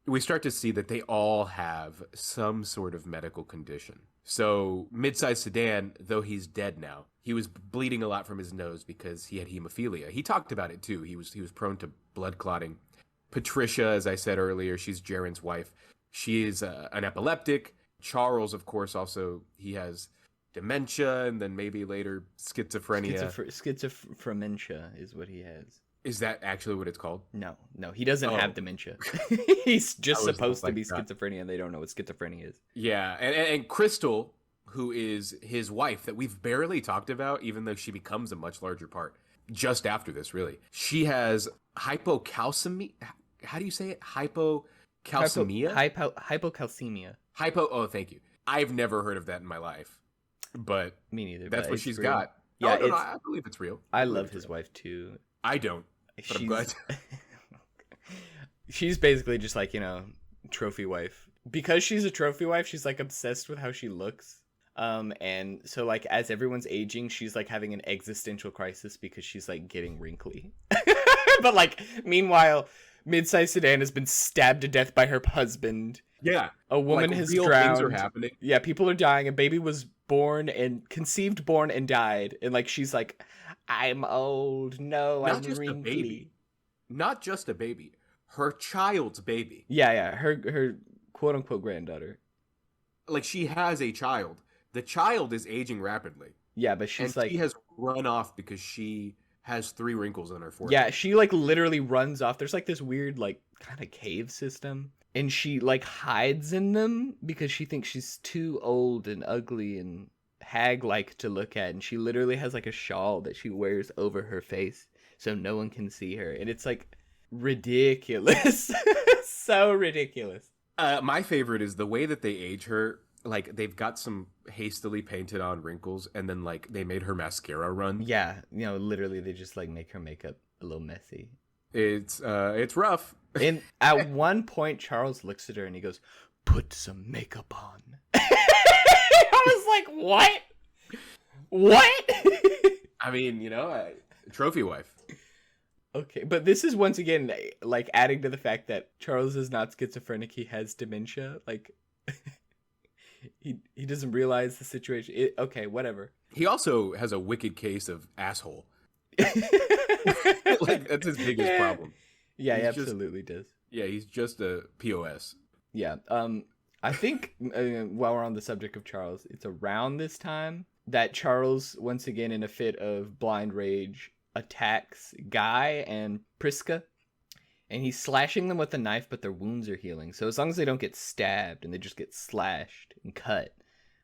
B: we start to see that they all have some sort of medical condition. So Mid-Sized Sedan, though he's dead now, he was bleeding a lot from his nose because he had hemophilia. He talked about it too. He was prone to blood clotting. Patricia, as I said earlier, she's Jaren's wife. She is an epileptic. Charles, of course, also, he has dementia and then maybe later schizophrenia.
A: Schizophrenia is what he has.
B: Is that actually what it's called?
A: No, he doesn't have dementia. He's just supposed to be schizophrenia, and they don't know what schizophrenia is.
B: Yeah, and Crystal, who is his wife that we've barely talked about, even though she becomes a much larger part just after this, really. She has hypocalcemia. How do you say it? Hypocalcemia?
A: Hypocalcemia.
B: Oh, thank you. I've never heard of that in my life. But
A: me neither.
B: That's what she's
A: real.
B: Got.
A: Yeah,
B: no, I believe it's real.
A: I love his wife too.
B: I don't. But I'm glad.
A: She's basically just like, trophy wife. Because she's a trophy wife, she's like obsessed with how she looks. And so like as everyone's aging, she's like having an existential crisis because she's like getting wrinkly. But like meanwhile, Mid-Sized Sedan has been stabbed to death by her husband.
B: Yeah.
A: A woman has
B: real
A: drowned.
B: Things are happening.
A: Yeah, people are dying. A baby was conceived, born, and died. And like she's like, I'm old. No,
B: Not
A: I'm
B: just
A: wrinkly.
B: A baby. Not just a baby. Her child's baby.
A: Yeah. Her quote unquote granddaughter.
B: Like she has a child. The child is aging rapidly.
A: Yeah, but she's like,
B: she has run off because she has 3 wrinkles on her forehead.
A: Yeah, she like literally runs off. There's like this weird like kind of cave system. And she like hides in them because she thinks she's too old and ugly and hag-like to look at. And she literally has like a shawl that she wears over her face so no one can see her. And it's like ridiculous. So ridiculous.
B: My favorite is the way that they age her. Like they've got some hastily painted on wrinkles and then like they made her mascara run.
A: Yeah, literally they just like make her makeup a little messy.
B: It's rough.
A: And at one point, Charles looks at her and he goes, "Put some makeup on." I was like, "What? What?"
B: I mean, trophy wife.
A: Okay, but this is once again like adding to the fact that Charles is not schizophrenic; he has dementia. Like, he doesn't realize the situation. Okay, whatever.
B: He also has a wicked case of asshole. Like that's his biggest problem.
A: Yeah, he absolutely does.
B: Yeah, he's just a POS.
A: Yeah. I think while we're on the subject of Charles, it's around this time that Charles, once again in a fit of blind rage, attacks Guy and Priska. And he's slashing them with a knife, but their wounds are healing. So as long as they don't get stabbed and they just get slashed and cut,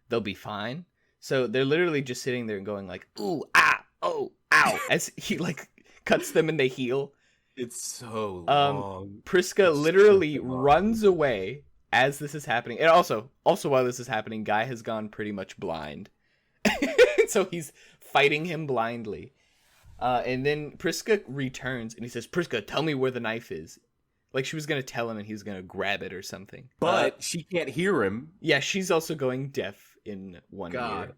A: they'll be fine. So they're literally just sitting there and going like, ooh, ah, oh, ow, as he like cuts them and they heal.
B: It's so long.
A: Priska literally runs away as this is happening. And also while this is happening, Guy has gone pretty much blind. So he's fighting him blindly. And then Priska returns and he says, Priska, tell me where the knife is. Like she was going to tell him and he was going to grab it or something.
B: But she can't hear him.
A: Yeah, she's also going deaf in one ear.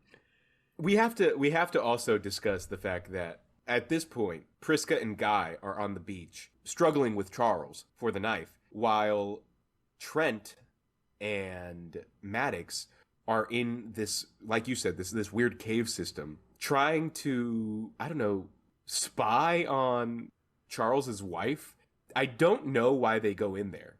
B: We have to also discuss the fact that at this point, Priska and Guy are on the beach, struggling with Charles for the knife, while Trent and Maddox are in this, like you said, this weird cave system, trying to, I don't know, spy on Charles's wife. I don't know why they go in there,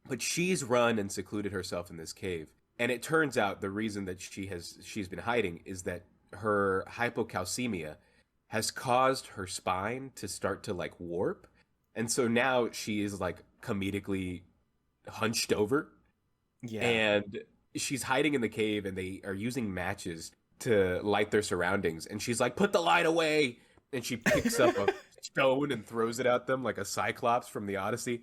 B: but she's run and secluded herself in this cave. And it turns out the reason that she's been hiding is that her hypocalcemia has caused her spine to start to like warp. And so now she is like comedically hunched over. Yeah. And she's hiding in the cave and they are using matches to light their surroundings. And she's like, put the light away. And she picks up a stone and throws it at them like a Cyclops from the Odyssey.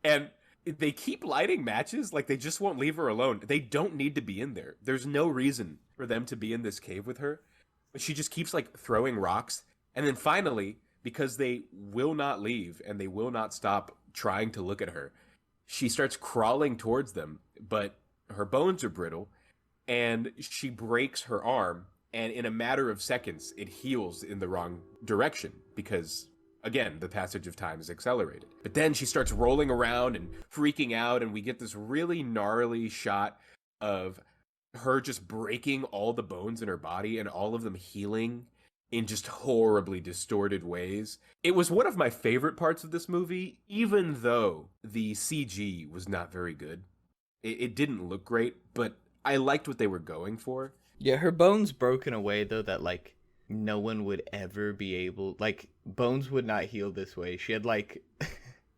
B: And they keep lighting matches. Like they just won't leave her alone. They don't need to be in there. There's no reason for them to be in this cave with her. But she just keeps like throwing rocks. And then finally, because they will not leave and they will not stop trying to look at her, she starts crawling towards them, but her bones are brittle and she breaks her arm. And in a matter of seconds, it heals in the wrong direction because, again, the passage of time is accelerated. But then she starts rolling around and freaking out, and we get this really gnarly shot of her just breaking all the bones in her body and all of them healing in just horribly distorted ways. It was one of my favorite parts of this movie, even though the CG was not very good. It didn't look great, but I liked what they were going for.
A: Yeah, her bones broke in a way, though, that, like, no one would ever be able... Like, bones would not heal this way. She had, like,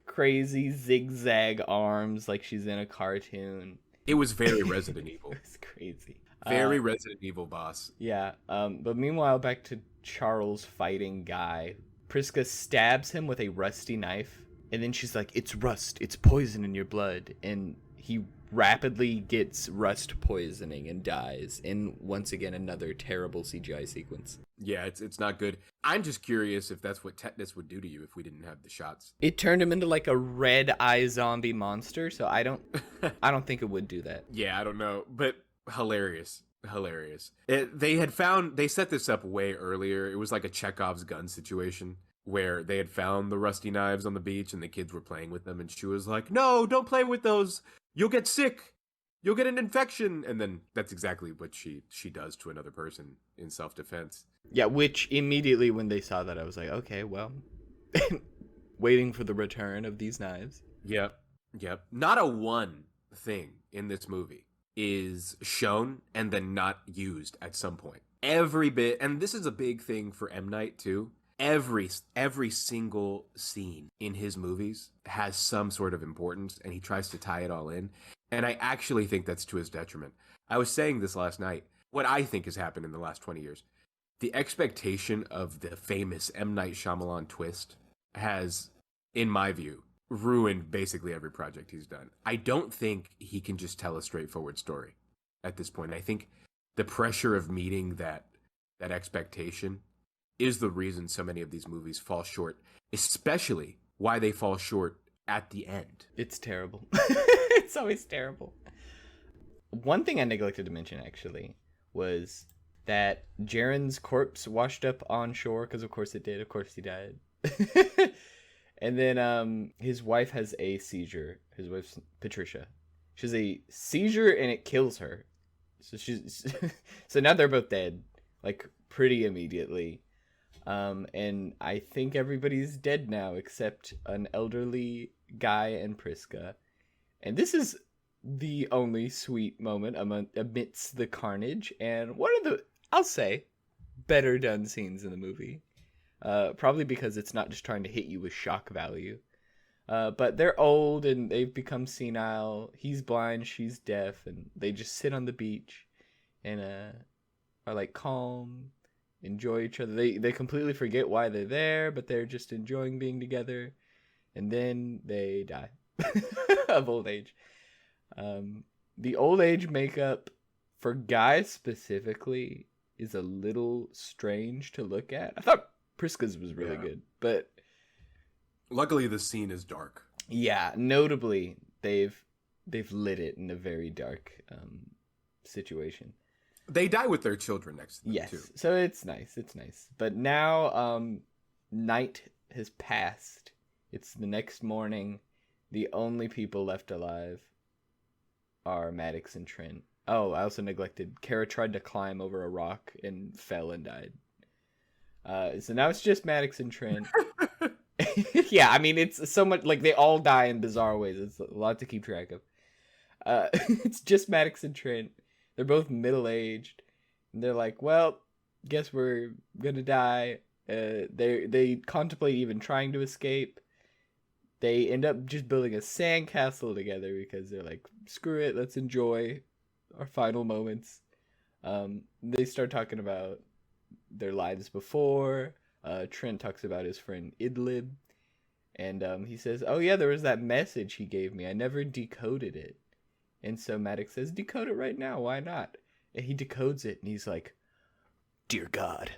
A: crazy zigzag arms like she's in a cartoon.
B: It was very Resident Evil.
A: It was crazy.
B: Very Resident Evil, boss.
A: Yeah, but meanwhile, back to Charles fighting Guy. Priska stabs him with a rusty knife, and then she's like, it's rust, it's poison in your blood, and he rapidly gets rust poisoning and dies in, once again, another terrible CGI sequence.
B: Yeah, it's not good. I'm just curious if that's what tetanus would do to you if we didn't have the shots.
A: It turned him into like a red eye zombie monster, so I don't think it would do that.
B: Yeah, I don't know, but hilarious. They set this up way earlier. It was like a Chekhov's gun situation where they had found the rusty knives on the beach and the kids were playing with them, and she was like, no, don't play with those. You'll get sick. You'll get an infection. And then that's exactly what she does to another person in self-defense.
A: Yeah, which immediately when they saw that, I was like, okay, well, waiting for the return of these knives.
B: Yep. Not a one thing in this movie is shown and then not used at some point. Every bit, and this is a big thing for M. Night too. Every single scene in his movies has some sort of importance, and he tries to tie it all in. And I actually think that's to his detriment. I was saying this last night. What I think has happened in the last 20 years, the expectation of the famous M. Night Shyamalan twist has, in my view, ruined basically every project he's done. I don't think he can just tell a straightforward story at this point. I think the pressure of meeting that expectation is the reason so many of these movies fall short, especially why they fall short at the end.
A: It's terrible. It's always terrible. One thing I neglected to mention, actually, was that Jaren's corpse washed up on shore, because of course it did. Of course he died. And then his wife has a seizure. His wife's Patricia. She has a seizure and it kills her. So now they're both dead, like pretty immediately. And I think everybody's dead now except an elderly Guy and Priska. And this is the only sweet moment amidst the carnage, and one of the, I'll say, better done scenes in the movie. Probably because it's not just trying to hit you with shock value. But they're old and they've become senile. He's blind, she's deaf, and they just sit on the beach and are like calm, enjoy each other. They completely forget why they're there, but they're just enjoying being together. And then they die of old age. The old age makeup for guys specifically is a little strange to look at. I thought Priska's was really good, but
B: luckily the scene is dark.
A: Yeah, notably they've lit it in a very dark situation.
B: They die with their children next to them,
A: yes,
B: too.
A: So it's nice. But now night has passed. It's the next morning. The only people left alive are Maddox and Trent. Oh, I also neglected. Kara tried to climb over a rock and fell and died. So now it's just Maddox and Trent. Yeah, I mean, it's so much like they all die in bizarre ways. It's a lot to keep track of. It's just Maddox and Trent. They're both middle-aged. And they're like, well, guess we're gonna die. They contemplate even trying to escape. They end up just building a sandcastle together because they're like, screw it, let's enjoy our final moments. They start talking about their lives before. Trent talks about his friend Idlib. And he says, oh yeah, there was that message he gave me. I never decoded it. And so Maddox says, decode it right now. Why not? And he decodes it. And he's like, dear God.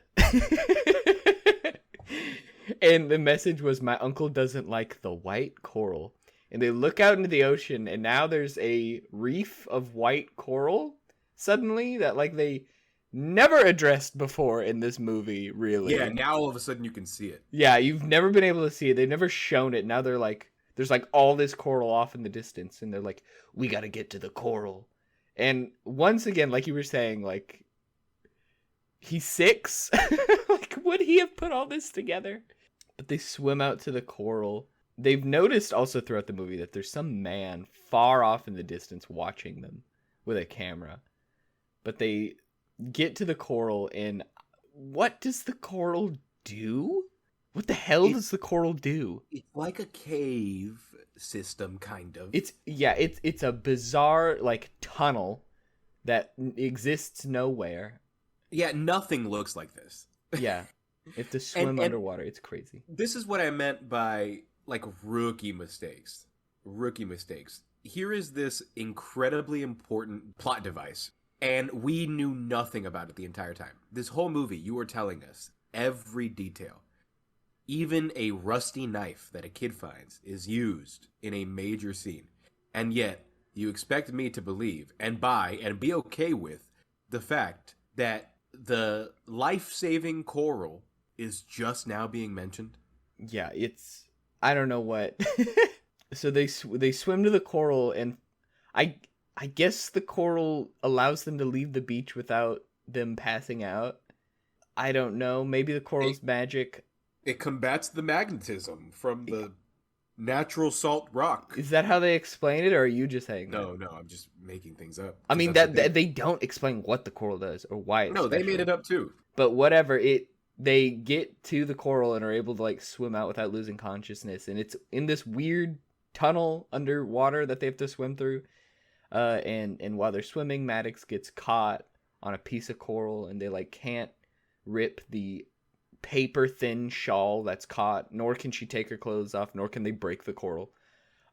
A: And the message was, my uncle doesn't like the white coral. And they look out into the ocean, and now there's a reef of white coral suddenly that like they never addressed before in this movie, really.
B: Yeah, now all of a sudden you can see it.
A: Yeah, you've never been able to see it. They've never shown it. Now they're like, there's like all this coral off in the distance, and they're like, we got to get to the coral. And once again, like you were saying, like, he's 6. Like, would he have put all this together? But they swim out to the coral. They've noticed also throughout the movie that there's some man far off in the distance watching them with a camera. But they get to the coral, and what does the coral do? What the hell does the coral do?
B: It's like a cave system, kind of.
A: It's a bizarre like tunnel that exists nowhere.
B: Yeah, nothing looks like this.
A: Yeah. If to swim underwater, it's crazy.
B: This is what I meant by like rookie mistakes. Here is this incredibly important plot device, and we knew nothing about it the entire time. This whole movie, you were telling us every detail. Even a rusty knife that a kid finds is used in a major scene. And yet, you expect me to believe and buy and be okay with the fact that the life-saving coral is just now being mentioned?
A: Yeah, it's... I don't know what. So they swim to the coral, and I guess the coral allows them to leave the beach without them passing out. I don't know. Maybe the coral's magic.
B: It combats the magnetism from the natural salt rock.
A: Is that how they explain it, or are you just saying
B: No, I'm just making things up.
A: I mean, they don't explain what the coral does or why it's
B: No,
A: special.
B: they made it up too.
A: But whatever, they get to the coral and are able to like swim out without losing consciousness, and it's in this weird tunnel underwater that they have to swim through. And while they're swimming, Maddox gets caught on a piece of coral, and they like can't rip the paper thin shawl that's caught, nor can she take her clothes off, nor can they break the coral.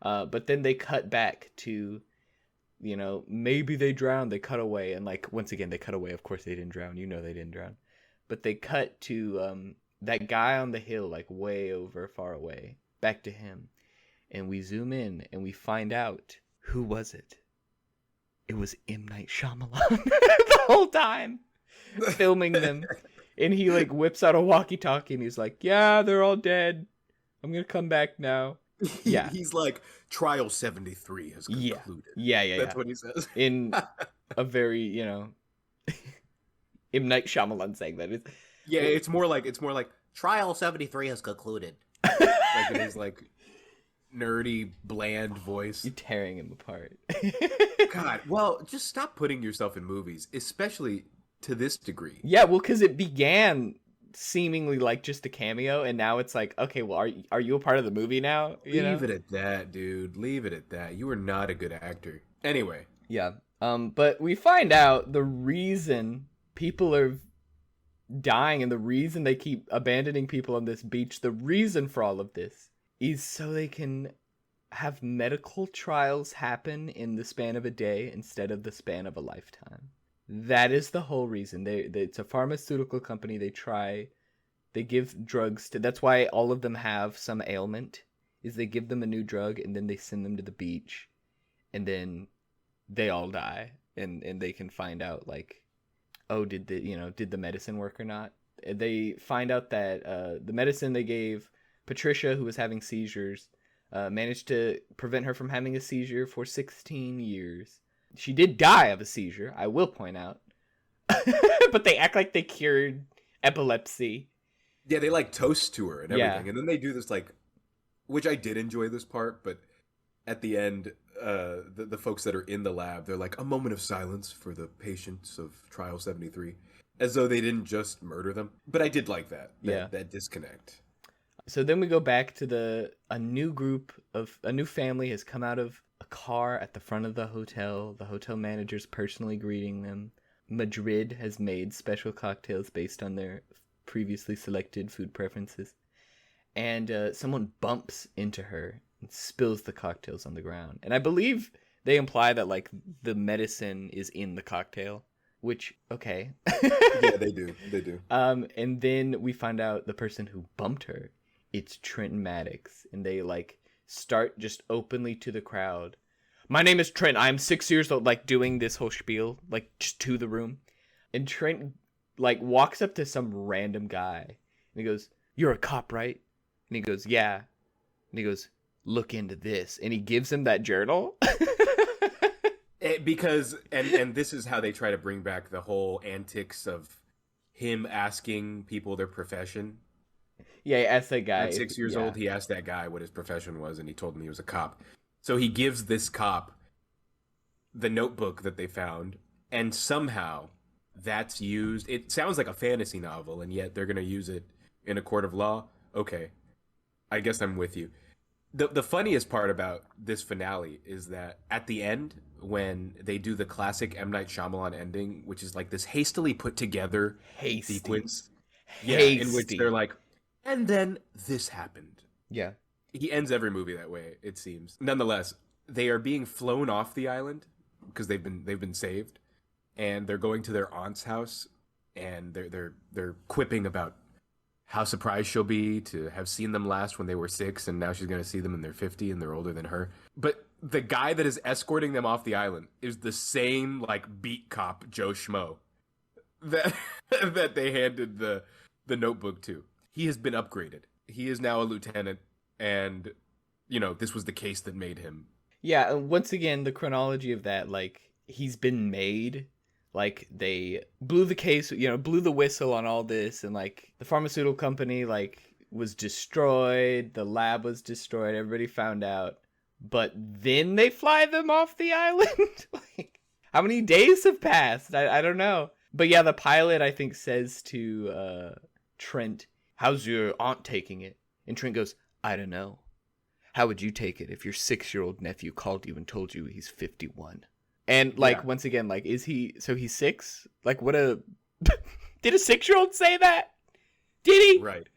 A: But then they cut back to, you know, maybe they drowned. They cut away, and like once again they cut away. Of course they didn't drown. You know they didn't drown. But they cut to that guy on the hill, like way over far away, back to him. And we zoom in and we find out, who was it? It was M. Night Shyamalan the whole time, filming them. And he like whips out a walkie-talkie and he's like, yeah, they're all dead. I'm going to come back now. Yeah.
B: He's like, Trial 73 has concluded.
A: Yeah.
B: That's what he says.
A: In a very, you know, M. Night Shyamalan saying that.
B: It's more like Trial 73 has concluded. Like in his like nerdy, bland voice.
A: You're tearing him apart.
B: God, well, just stop putting yourself in movies, especially to this degree.
A: Yeah, well, because it began seemingly like just a cameo, and now it's like, okay, well, are you a part of the movie now?
B: Leave it at that, dude. Leave it at that. You are not a good actor. Anyway.
A: Yeah. But we find out the reason people are dying and the reason they keep abandoning people on this beach, the reason for all of this is so they can have medical trials happen in the span of a day instead of the span of a lifetime. That is the whole reason. It's a pharmaceutical company. They give drugs to, that's why all of them have some ailment, is they give them a new drug and then they send them to the beach and then they all die and they can find out like, oh, did the medicine work or not? They find out that the medicine they gave Patricia, who was having seizures, managed to prevent her from having a seizure for 16 years. She did die of a seizure, I will point out. But they act like they cured epilepsy.
B: Yeah, they like toast to her and everything. Yeah. And then they do this like, which I did enjoy this part, but at the end, the folks that are in the lab, they're like, a moment of silence for the patients of Trial 73, as though they didn't just murder them. But I did like that disconnect.
A: So then we go back to a new family has come out of a car at the front of the hotel. The hotel manager's personally greeting them. Madrid has made special cocktails based on their previously selected food preferences. And someone bumps into her and spills the cocktails on the ground. And I believe they imply that, like, the medicine is in the cocktail, which, okay.
B: Yeah, they do. They do.
A: And then we find out the person who bumped her, it's Trent Maddox. And they, like, start just openly to the crowd. My name is Trent. I'm 6 years old, like, doing this whole spiel, like, just to the room. And Trent, like, walks up to some random guy. And he goes, "You're a cop, right?" And he goes, "Yeah." And he goes, "Look into this." And he gives him that journal.
B: Because, and this is how they try to bring back the whole antics of him asking people their profession.
A: Yeah, he asked that guy.
B: At 6 years old, he asked that guy what his profession was, and he told him he was a cop. So he gives this cop the notebook that they found, and somehow that's used. It sounds like a fantasy novel, and yet they're going to use it in a court of law. Okay, I guess I'm with you. The funniest part about this finale is that at the end, when they do the classic M. Night Shyamalan ending, which is like this hastily put together sequence, in which they're like, and then this happened.
A: Yeah.
B: He ends every movie that way, it seems. Nonetheless, they are being flown off the island because they've been saved, and they're going to their aunt's house, and they're quipping about how surprised she'll be to have seen them last when they were 6, and now she's going to see them when they're 50 and they're older than her. But the guy that is escorting them off the island is the same, like, beat cop Joe Schmo that that they handed the notebook to. He has been upgraded. He is now a lieutenant, and, you know, this was the case that made him.
A: Yeah, and once again, the chronology of that, like, he's been made. Like, they blew the whistle on all this, and, like, the pharmaceutical company, like, was destroyed, the lab was destroyed, everybody found out, but then they fly them off the island? Like, how many days have passed? I don't know. But yeah, the pilot, I think, says to Trent, "How's your aunt taking it?" And Trent goes, "I don't know. How would you take it if your 6-year-old nephew called you and told you he's 51? And, like, once again, like, he's 6? Like, what a... Did a 6-year-old say that? Did he?
B: Right.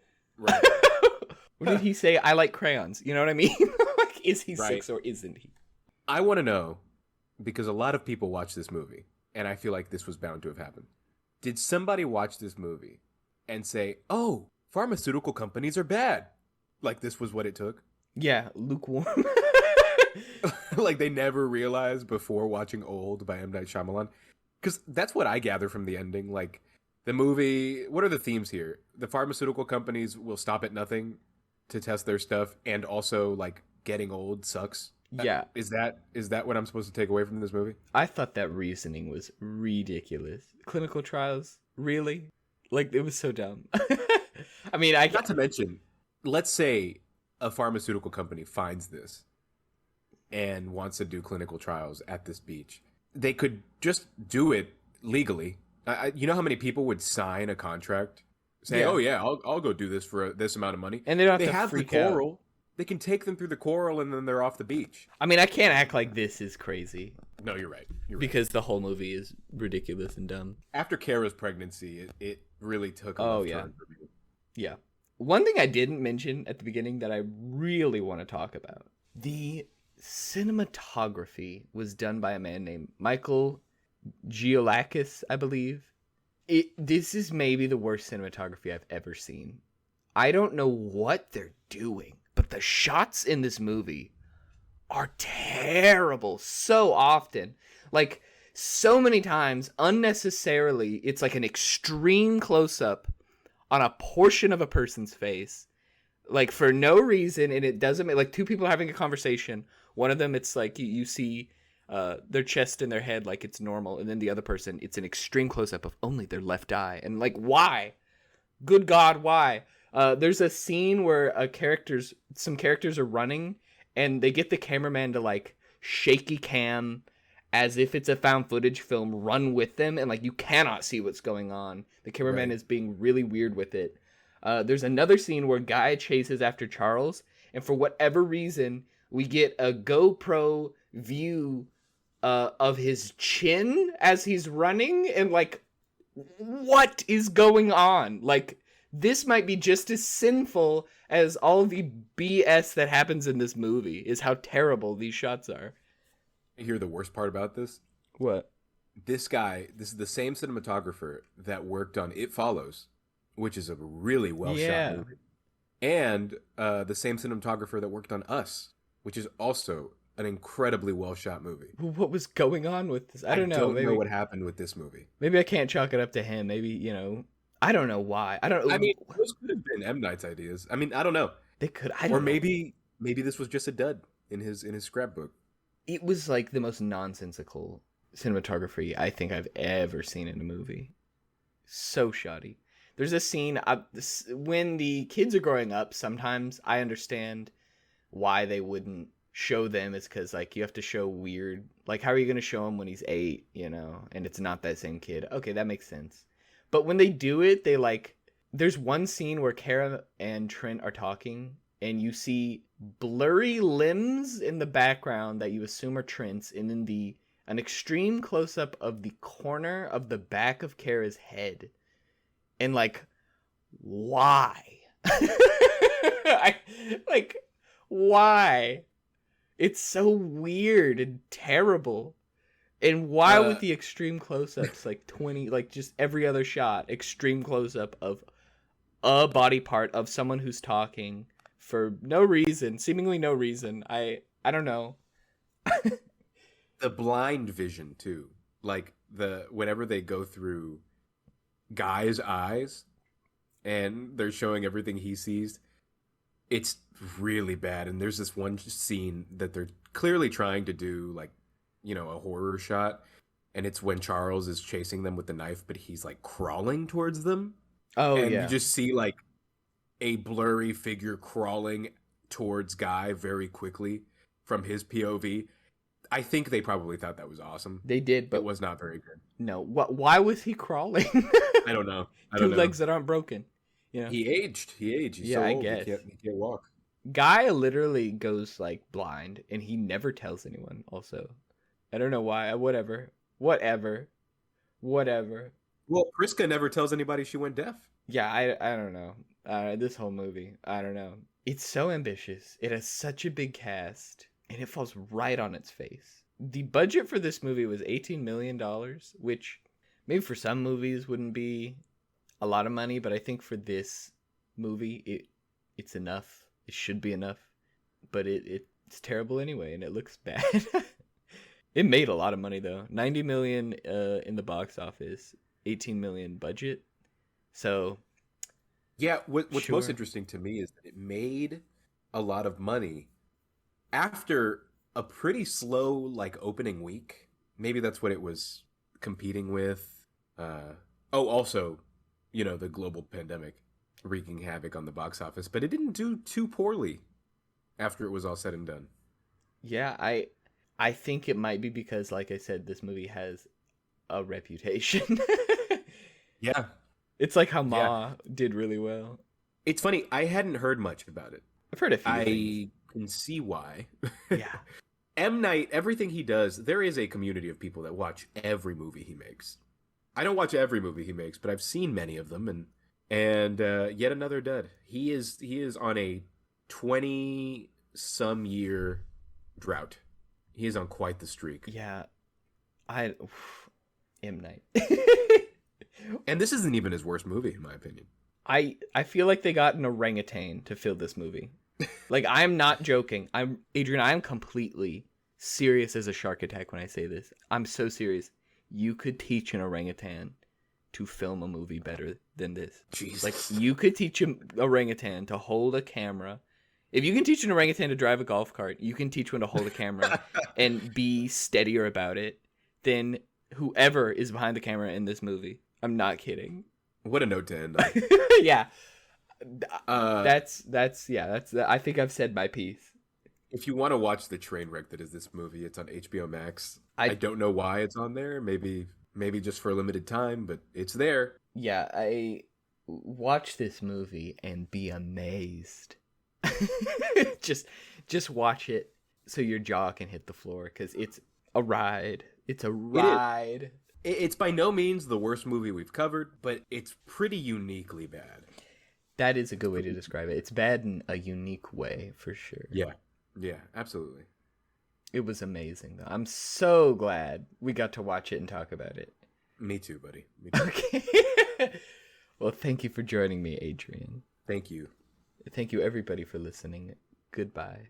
A: Or did he say, "I like crayons"? You know what I mean? Like, is he 6 or isn't he?
B: I want to know, because a lot of people watch this movie, and I feel like this was bound to have happened. Did somebody watch this movie and say, "Oh, pharmaceutical companies are bad"? Like, this was what it took?
A: Yeah, lukewarm.
B: Like, they never realized before watching Old by M. Night Shyamalan? Because that's what I gather from the ending. Like, the movie, what are the themes here? The pharmaceutical companies will stop at nothing to test their stuff, and also, like, getting old sucks.
A: Yeah.
B: Is that what I'm supposed to take away from this movie?
A: I thought that reasoning was ridiculous. Clinical trials? Really? Like, it was so dumb. I mean,
B: Not to mention, let's say a pharmaceutical company finds this and wants to do clinical trials at this beach. They could just do it legally. You know how many people would sign a contract say,
A: Yeah.
B: "Oh yeah, I'll go do this for this amount of money."
A: And they don't have
B: They
A: to
B: have the
A: freak out.
B: coral. They can take them through the coral, and then they're off the beach.
A: I mean, I can't act like this is crazy
B: No, you're right. You're right.
A: because the whole movie is ridiculous and dumb.
B: After Kara's pregnancy, it really took a
A: Oh,
B: left
A: yeah.
B: turn for me.
A: Yeah. One thing I didn't mention at the beginning that I really want to talk about. The cinematography was done by a man named Michael Giolakis, I believe. This is maybe the worst cinematography I've ever seen. I don't know what they're doing, but the shots in this movie are terrible so often. Like, so many times, unnecessarily, it's like an extreme close-up on a portion of a person's face, like, for no reason, and it doesn't make, like, two people having a conversation. One of them, it's like, you see their chest and their head like it's normal, and then the other person, it's an extreme close-up of only their left eye. And, like, why? Good God, why? There's a scene where some characters are running, and they get the cameraman to, like, shaky cam as if it's a found footage film, run with them, and, like, you cannot see what's going on. The cameraman is being really weird with it. There's another scene where Guy chases after Charles, and for whatever reason, we get a GoPro view of his chin as he's running, and, like, what is going on? Like, this might be just as sinful as all the BS that happens in this movie, is how terrible these shots are.
B: You hear the worst part about this?
A: What?
B: This is the same cinematographer that worked on It Follows, which is a really well shot movie. And the same cinematographer that worked on Us, which is also an incredibly well shot movie.
A: What was going on with this? I don't know.
B: Maybe what happened with this movie.
A: Maybe I can't chalk it up to him. Maybe, I don't know why. I don't know.
B: I mean, those could have been M. Night's ideas. I mean, I don't know.
A: They could.
B: Or maybe this was just a dud in his scrapbook.
A: It was like the most nonsensical cinematography I think I've ever seen in a movie. So shoddy. There's a scene when the kids are growing up. Sometimes I understand why they wouldn't show them. It's because, like, you have to show weird. Like, how are you going to show him when he's 8? And it's not that same kid. Okay, that makes sense. But when they do it, they, like, there's one scene where Kara and Trent are talking, and you see blurry limbs in the background that you assume are Trent's, and then an extreme close-up of the corner of the back of Kara's head. And, like, why? Why? It's so weird and terrible. And why with the extreme close-ups, like 20, like just every other shot, extreme close-up of a body part of someone who's talking for no reason, seemingly no reason. I don't know.
B: The blind vision too, like whenever they go through Guy's eyes and they're showing everything he sees, it's really bad. And there's this one scene that they're clearly trying to do, like, a horror shot, and it's when Charles is chasing them with the knife, but he's, like, crawling towards them.
A: Oh,
B: and
A: yeah.
B: You just see, like, a blurry figure crawling towards Guy very quickly from his POV. I think they probably thought that was awesome.
A: They did, but
B: it was not very good.
A: No. Why was he crawling?
B: I don't know.
A: Two legs that aren't broken.
B: He aged. He's so old. I guess. He can't walk.
A: Guy literally goes, like, blind, and he never tells anyone also. I don't know why. Whatever. Well,
B: Priska never tells anybody she went deaf.
A: Yeah, I don't know. This whole movie, I don't know. It's so ambitious. It has such a big cast, and it falls right on its face. The budget for this movie was $18 million, which maybe for some movies wouldn't be a lot of money, but I think for this movie, it's enough. It should be enough, but it's terrible anyway, and it looks bad. It made a lot of money though. 90 million in the box office, 18 million budget. So
B: yeah, what's most interesting to me is that it made a lot of money after a pretty slow, like, opening week. Maybe that's what it was competing with. Also, the global pandemic wreaking havoc on the box office, but it didn't do too poorly after it was all said and done.
A: Yeah, I think it might be because, like I said, this movie has a reputation.
B: Yeah.
A: It's like how
B: Yeah.
A: Ma did really well.
B: It's funny. I hadn't heard much about it.
A: I've heard a few things.
B: I can see why.
A: Yeah.
B: M. Night, everything he does, there is a community of people that watch every movie he makes. I don't watch every movie he makes, but I've seen many of them, and yet another dud. He is on a 20-some year drought. He is on quite the streak.
A: Yeah. M. Night.
B: And this isn't even his worst movie, in my opinion.
A: I feel like they got an orangutan to fill this movie. Like, I'm not joking. Adrian, I'm completely serious as a shark attack when I say this. I'm so serious. You could teach an orangutan to film a movie better than this.
B: Jesus.
A: Like, you could teach an orangutan to hold a camera. If you can teach an orangutan to drive a golf cart, you can teach one to hold a camera and be steadier about it than whoever is behind the camera in this movie. I'm not kidding.
B: What a note to end on.
A: Yeah. That's I think I've said my piece.
B: If you want to watch the train wreck that is this movie, it's on HBO Max. I don't know why it's on there. Maybe just for a limited time, but it's there.
A: Yeah, I watch this movie and be amazed. just watch it so your jaw can hit the floor, because it's a ride. It's a ride.
B: It's by no means the worst movie we've covered, but it's pretty uniquely bad.
A: That is a good way to describe it. It's bad in a unique way, for sure.
B: Yeah, absolutely.
A: It was amazing, though. I'm so glad we got to watch it and talk about it.
B: Me too, buddy. Me too.
A: Okay. Well, thank you for joining me, Adrian.
B: Thank you.
A: Thank you, everybody, for listening. Goodbye.